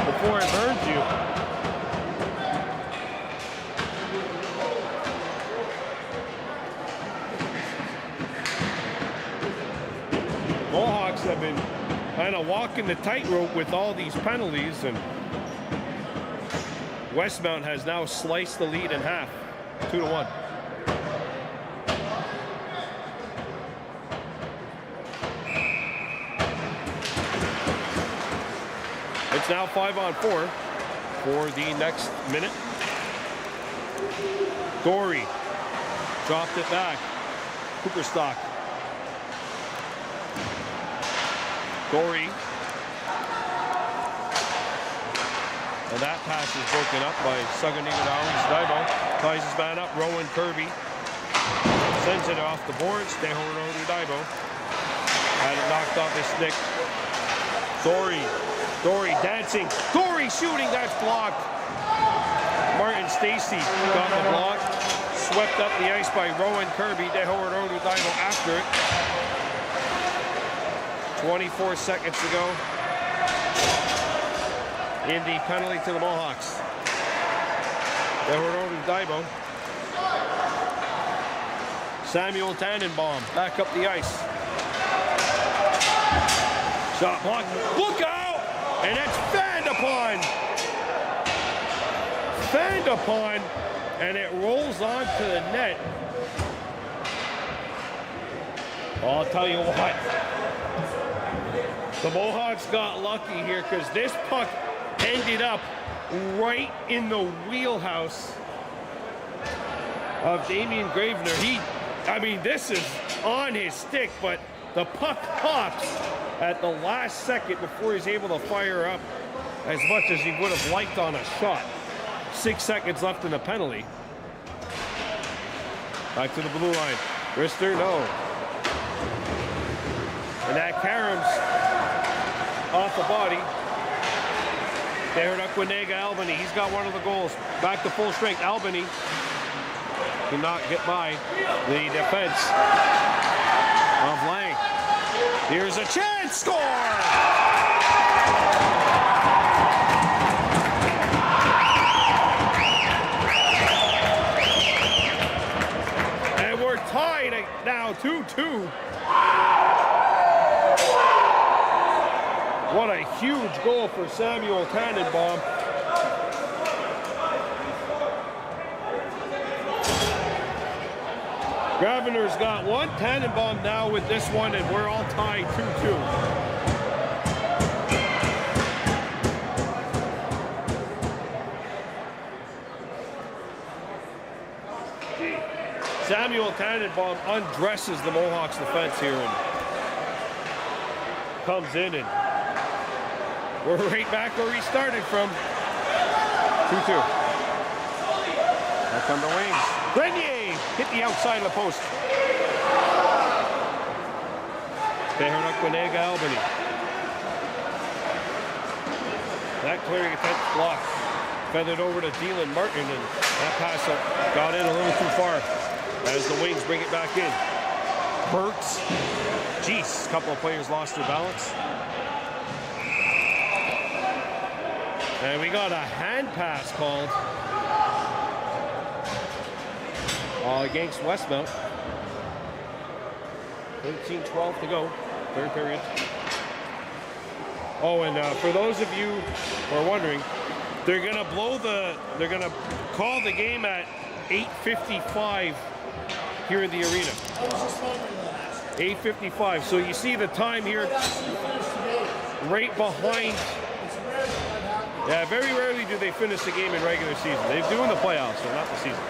before it burns you. Mohawks have been kind of walking the tightrope with all these penalties, and Westmount has now sliced the lead in half, 2-1. It's now 5-on-4 for the next minute. Gorey dropped it back. Cooperstock. Gorey. And that pass is broken up by Kahnawake. Ties his man up. Rowan Kirby sends it off the boards. Kahnawake had it knocked off his stick. Dory dancing. Dory shooting. That's blocked. Martin Stacy got the block. Swept up the ice by Rowan Kirby. After it. 24 seconds to go in the penalty to the Mohawks. Samuel Tannenbaum back up the ice. Shot block. Look out! And it's fanned upon, and it rolls onto the net. I'll tell you what, the Mohawks got lucky here because this puck ended up right in the wheelhouse of Damian Gravener. This is on his stick, but the puck pops at the last second before he's able to fire up as much as he would have liked on a shot. 6 seconds left in the penalty. Back to the blue line. Rister, no. And that caroms off the body. Kahnawake Albany. He's got one of the goals. Back to full strength. Albany cannot get by the defense of Lang. Here's a chance. Score! And we're tied now 2-2. What a huge goal for Samuel Tannenbaum. Gravener's got one. Tannenbaum now with this one, and we're all tied 2-2. Samuel Tannenbaum undresses the Mohawks defense here and comes in, and we're right back where we started from. 2-2. Here come the Wings. Grenier hit the outside of the post. Kahnawake, Albany. That clearing attempt blocked. Feathered over to Dylan Martin, and that pass got in a little too far as the Wings bring it back in. Burks. Jeez, a couple of players lost their balance. And we got a hand pass called against Westmount. 13-12 to go, third period. Oh, and for those of you who are wondering, they're gonna call the game at 8:55 here in the arena. 8:55. So you see the time here right behind. Yeah, very rarely do they finish the game in regular season. They're doing the playoffs, so not the season.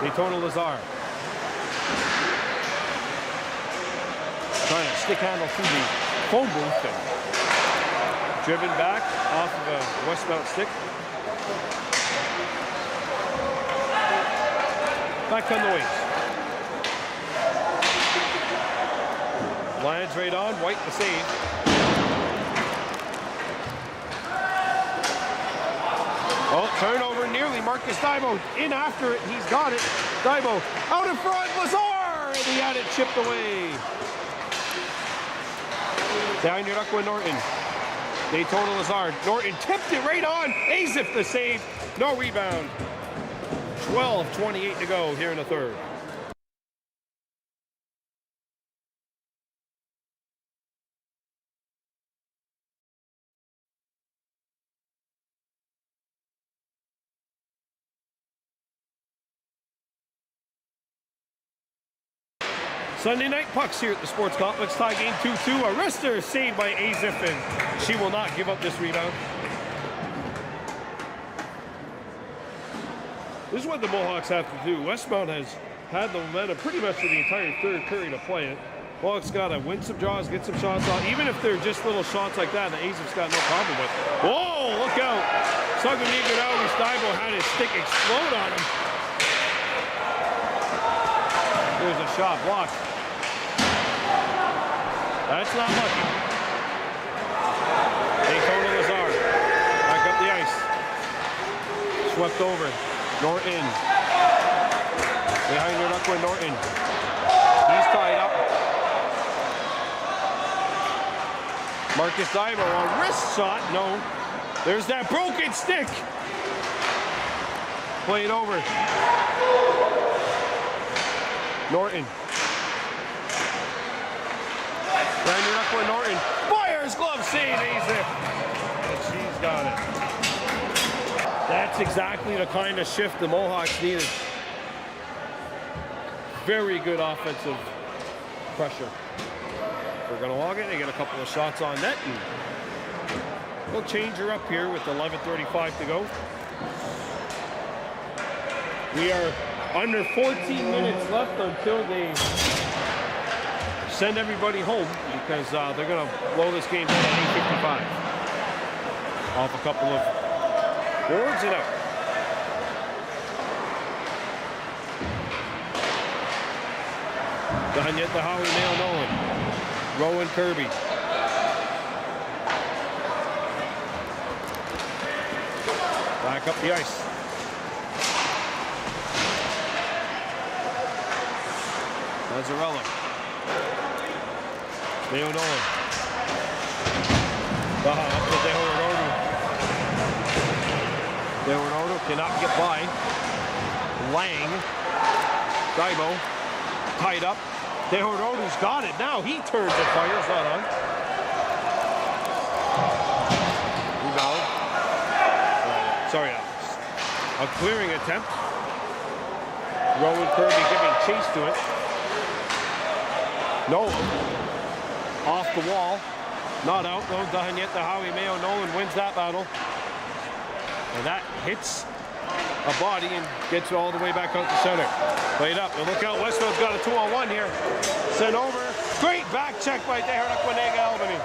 Daytona Lazar. Trying to stick handle through the phone booth and driven back off of a Westmount stick. Back on the wings. Lands right on, White the save. Oh, turnover nearly. Marcus Dybo in after it. He's got it. Dybo out in front. Lazar! And he had it chipped away. Down your Kahnawake Norton. Daytona Lazar. Norton tipped it right on. Azif the save. No rebound. 12:28 to go here in the third. Sunday night pucks here at the Sports Complex. Tie game 2-2. A wrister saved by Azif, and she will not give up this rebound. This is what the Mohawks have to do. Westmount has had the momentum pretty much for the entire third period of play. Mohawks got to win some draws, get some shots off. Even if they're just little shots like that, the Azif's got no problem with. Whoa, look out. Saguniga Dybo had his stick explode on him. There's a shot blocked. That's not lucky. Daytona Lazar. Back up the ice. Swept over. Norton. Behind your Kahnawake Norton. He's tied up. Marcus Dybo, a wrist shot. No. There's that broken stick. Played over. Norton. Behind your Kahnawake Norton. Fires glove save, Azif. And she's got it. That's exactly the kind of shift the Mohawks needed. Very good offensive pressure. For Kahnawake, they get a couple of shots on net, and they'll change her up here with 11:35 to go. We are under 14 minutes left until they send everybody home, because they're going to blow this game down at 8:55. Off a couple of boards and out. Danyet the Howie Mail Nolan. Rowan Kirby. Back up the ice. Mazzarella. Mail Nolan. Up to Dehorodu. Dehorodu cannot get by. Lang. Dybo. Tied up. Dehorodu's got it. Now he turns and fires. Not on. Rebound. Sorry, a clearing attempt. Rowan Kirby giving chase to it. No. Off the wall. Not out. No. Danyet the Howie Mayo Nolan wins that battle. And that hits a body and gets all the way back out to center. Played up. And look out. Westmount's got a 2-on-1 here. Sent over. Great back check by Kahnawake, Albany.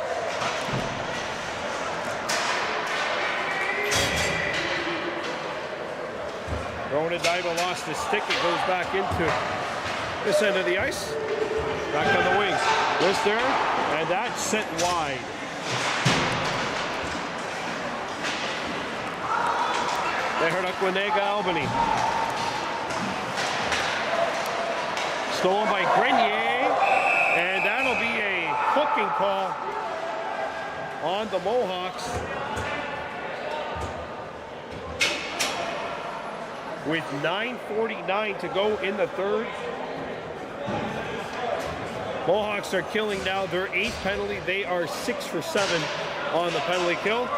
Rowan Dybo lost his stick. It goes back into this end of the ice. Back on the wings. Lister, and that's sent wide. They heard Kahnawake, Albany. Stolen by Grenier, and that'll be a hooking call on the Mohawks. With 9:49 to go in the third. Mohawks are killing now their 8th penalty. They are 6 for 7 on the penalty kill.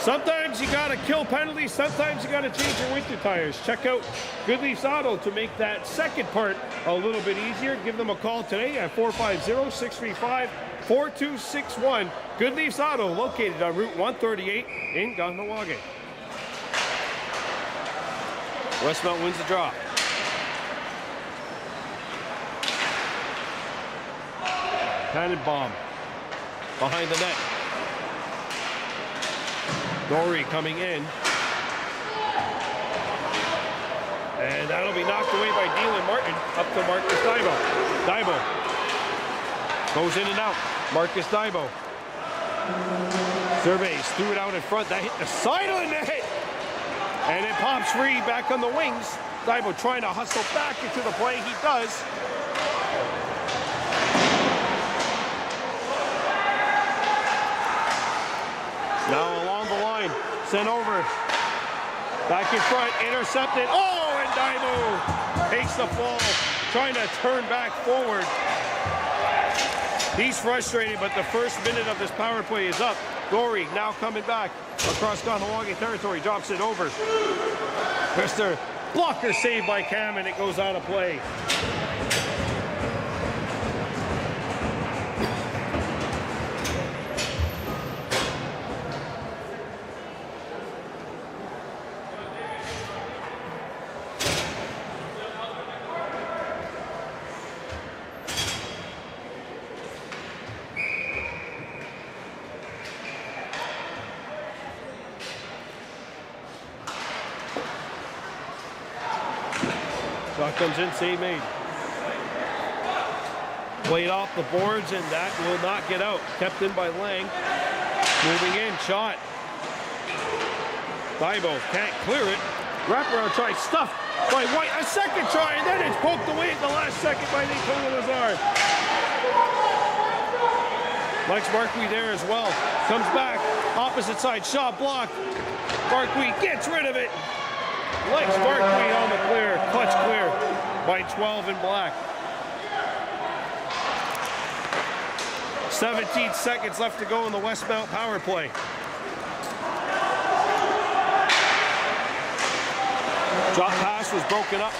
Sometimes you gotta kill penalties, sometimes you gotta change your winter tires. Check out Goodleaf's Auto to make that second part a little bit easier. Give them a call today at 450-635-4261. Goodleaf's Auto, located on Route 138 in Kahnawake. Westmount wins the draw. Cannonbomb behind the net. Dory coming in. And that'll be knocked away by Dylan Martin. Up to Marcus Dybo. Dybo goes in and out. Marcus Dybo surveys, threw it out in front. That hit the side of the net. And it pops free back on the wings. Dybo trying to hustle back into the play. He does. Now along the line, sent over. Back in front, intercepted. Oh, and Dybo takes the fall, trying to turn back forward. He's frustrated, but the first minute of this power play is up. Dory now coming back across Kahnawake territory, drops it over. Mr. Blocker saved by Cam, and it goes out of play. Shot comes in, save made. Played off the boards, and that will not get out. Kept in by Lang. Moving in, shot. Dybo can't clear it. Wraparound try, stuffed by White. A second try, and then it's poked away at the last second by Nicola Lazard. Lex Marquis there as well. Comes back, opposite side, shot blocked. Marquis gets rid of it. Lex Marquis on the clear, clutch clear by 12 in black. 17 seconds left to go in the Westmount power play. Drop pass was broken up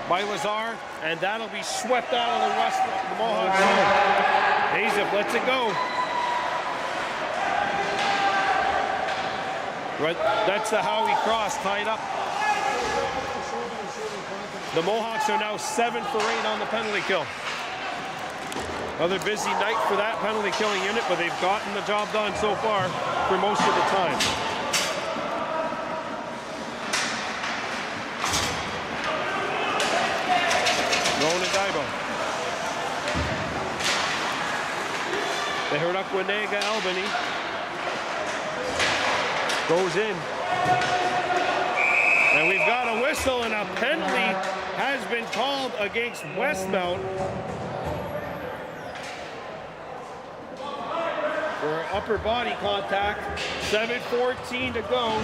by Lazar, and that'll be swept out of the Mohawks. Azip lets it go. Right, that's the Howie cross tied up. The Mohawks are now 7 for 8 on the penalty kill. Another busy night for that penalty killing unit, but they've gotten the job done so far for most of the time. Ronan Dybo. They heard Kahnawake, Albany. Goes in. And we've got a whistle, and a penalty has been called against Westmount for upper body contact. 7:14 to go.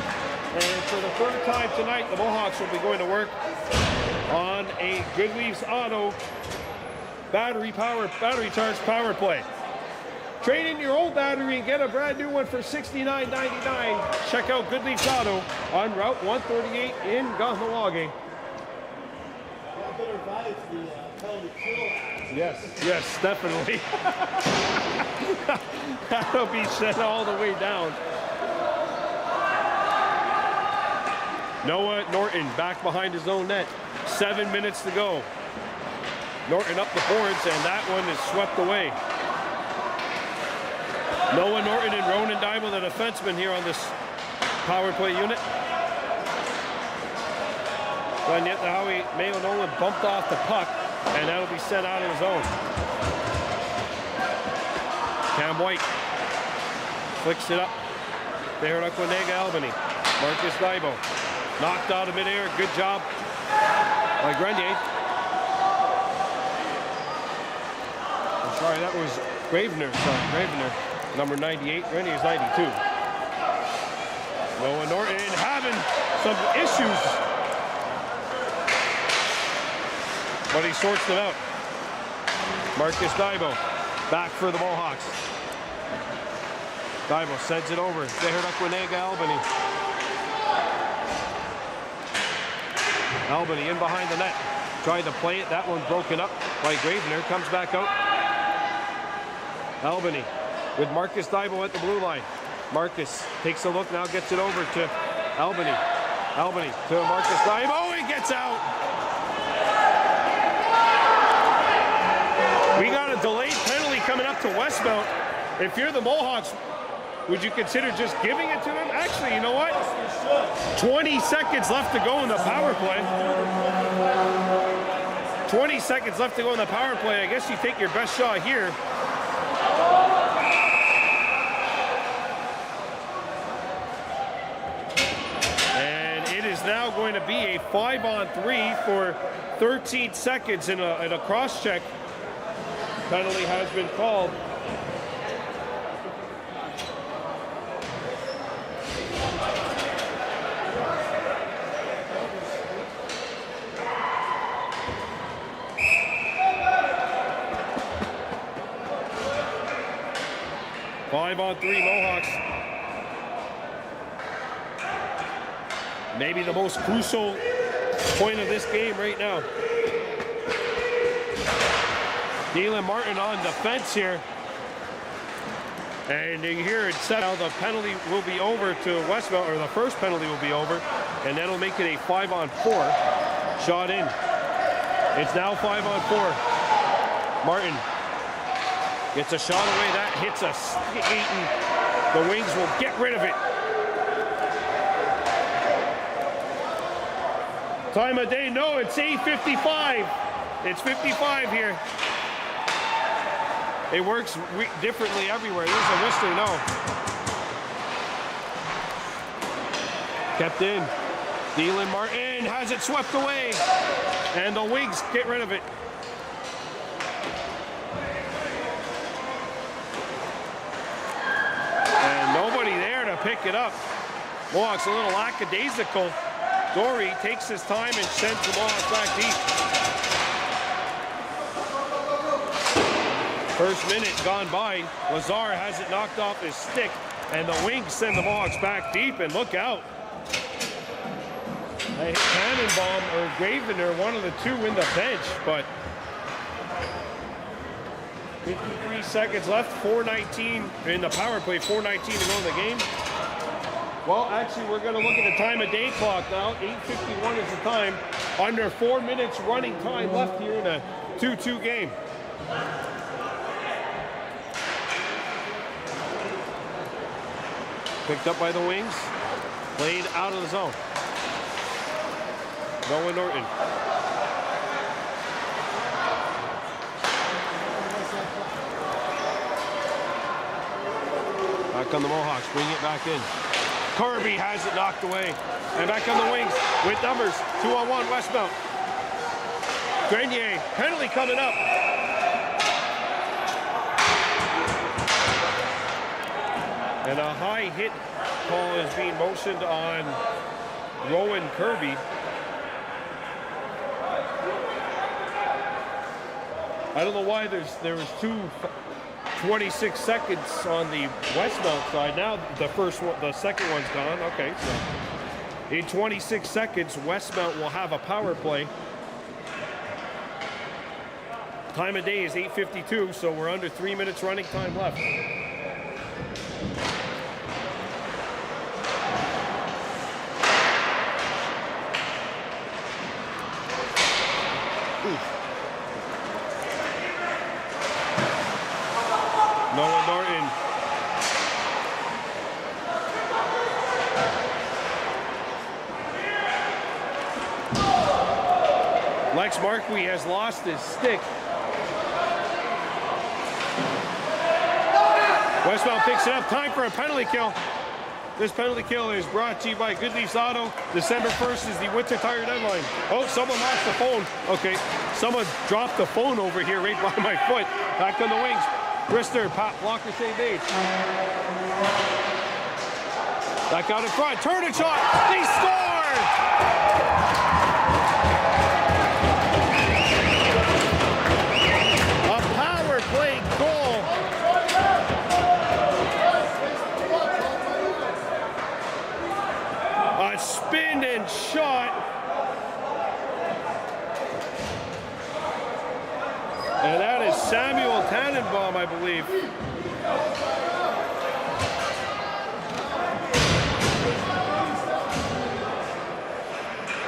And for the third time tonight, the Mohawks will be going to work on a Goodleaf's Auto battery charged power play. Trade in your old battery and get a brand new one for $69.99. Check out Goodleaf's Auto on Route 138 in Kahnawake. Yes, definitely. That'll be sent all the way down. Noah Norton back behind his own net. 7 minutes to go. Norton up the boards, and that one is swept away. Noah Norton and Ronan Dybo, the defenseman here on this power play unit. And yet the Howie Mayo Nolan bumped off the puck, and that'll be sent out of his own. Cam White flicks it up. There at Kahnawake, Albany. Marcus Daibo knocked out of midair. Good job by Grenier. I'm sorry, that was Gravener. Sorry, Gravener. Number 98. Grenier's 92. Noah Norton having some issues, but he sorts them out. Marcus Daibo back for the Mohawks. Daibo sends it over. There at Kahnawake, Albany. Albany in behind the net. Tried to play it. That one broken up by Gravener. Comes back out. Albany with Marcus Daibo at the blue line. Marcus takes a look, now gets it over to Albany. Albany to Marcus Daibo. Oh, he gets out. We got a delayed penalty coming up to Westmount. If you're the Mohawks, would you consider just giving it to him? Actually, you know what? 20 seconds left to go in the power play. 20 seconds left to go in the power play. I guess you take your best shot here. Now going to be a 5-on-3 for 13 seconds in a cross-check. Penalty has been called. Five-on-3 Mohawks. Maybe the most crucial point of this game right now. Dylan Martin on defense here. And you hear it set. Now the penalty will be over to Westmount, or the first penalty will be over, and that'll make it a 5-on-4. Shot in. It's now 5-on-4. Martin gets a shot away. That hits a skating. The Wings will get rid of it. Time of day, no, it's 8:55. It's 55 here. It works differently everywhere. There's a whistle, no. Kept in. Dylan Martin has it swept away. And the Wings get rid of it. And nobody there to pick it up. Mohawks a little lackadaisical. Dory takes his time and sends the Mohawks back deep. First minute gone by. Lazar has it knocked off his stick, and the Wings send the Mohawks back deep, and look out. A Cannonball or Gravener, one of the two in the bench, but 53 seconds left, 4:19 in the power play, 4:19 to go in the game. Well, actually, we're going to look at the time of day clock now. 8:51 is the time. Under 4 minutes running time left here in a 2-2 game. Picked up by the Wings. Played out of the zone. Noah Norton. Back on the Mohawks. Bring it back in. Kirby has it knocked away. And back on the Wings with numbers. 2-on-1 Westmount. Grenier, penalty coming up. And a high hit call is being motioned on Rowan Kirby. I don't know why there was 26 seconds on the Westmount side. Now the second one's gone. Okay, so in 26 seconds, Westmount will have a power play. Time of day is 8:52, so we're under 3 minutes running time left. Noah Norton. Lex Marquis has lost his stick. Westmount picks it up. Time for a penalty kill. This penalty kill is brought to you by Goodleaf's Auto. December 1st is the winter tire deadline. Oh, someone lost the phone. Okay, someone dropped the phone over here right by my foot. Back on the wings. Brister, blocker save Dave. Back out in front. Turning shot. They scored! A power play goal. A spin-in shot. And that is Samuel Tannenbaum, I believe.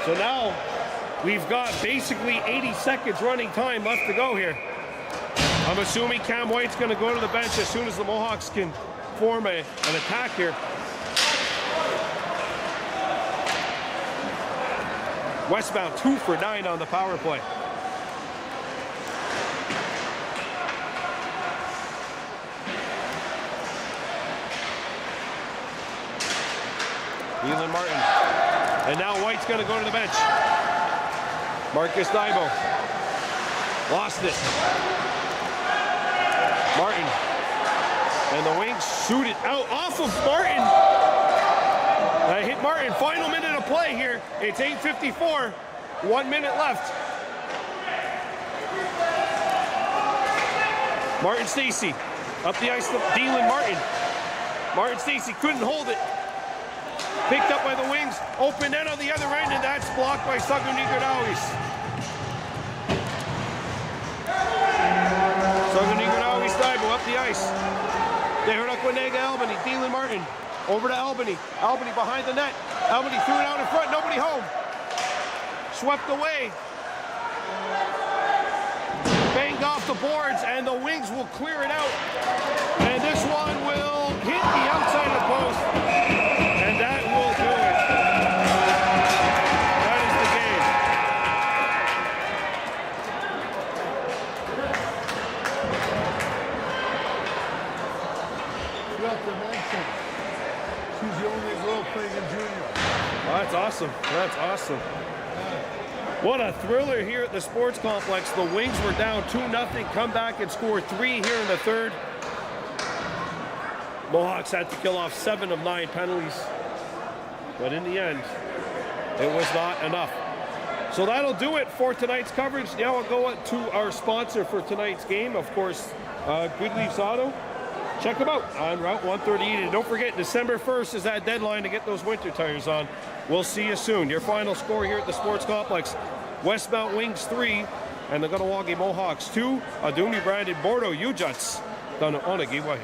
So now we've got basically 80 seconds running time left to go here. I'm assuming Cam White's going to go to the bench as soon as the Mohawks can form an attack here. Westmount 2 for 9 on the power play. Elon Martin. And now White's going to go to the bench. Marcus Dybo. Lost it. Martin. And the wings shoot it out off of Martin. Hit Martin. Final minute of play here. It's 8:54. 1 minute left. Martin Stacy. Up the ice to Dylan Martin. Martin Stacy couldn't hold it. Picked up by the wings, open net on the other end, and that's blocked by Saguni Granawis. Saguni Granawis Dybo up the ice. They heard Aquanega Albany, Dylan Martin. Over to Albany. Albany behind the net. Albany threw it out in front, nobody home. Swept away. Banged off the boards, and the wings will clear it out. And this one will hit the outside of the post. And that will do it. That is the game. Throughout the mention, she's the only girl playing in junior. Oh, that's awesome. That's awesome. What a thriller here at the sports complex. The Wings were down 2-0, come back and score 3 here in the third. Mohawks had to kill off 7 of 9 penalties. But in the end, it was not enough. So that'll do it for tonight's coverage. Now I'll go to our sponsor for tonight's game, of course, Goodleaf's Auto. Check them out on Route 138. And don't forget, December 1st is that deadline to get those winter tires on. We'll see you soon. Your final score here at the sports complex, Westmount Wings 3 and the Kahnawake Mohawks 2. Aduni branded Bordeaux U-Juts. Done on a giveaway.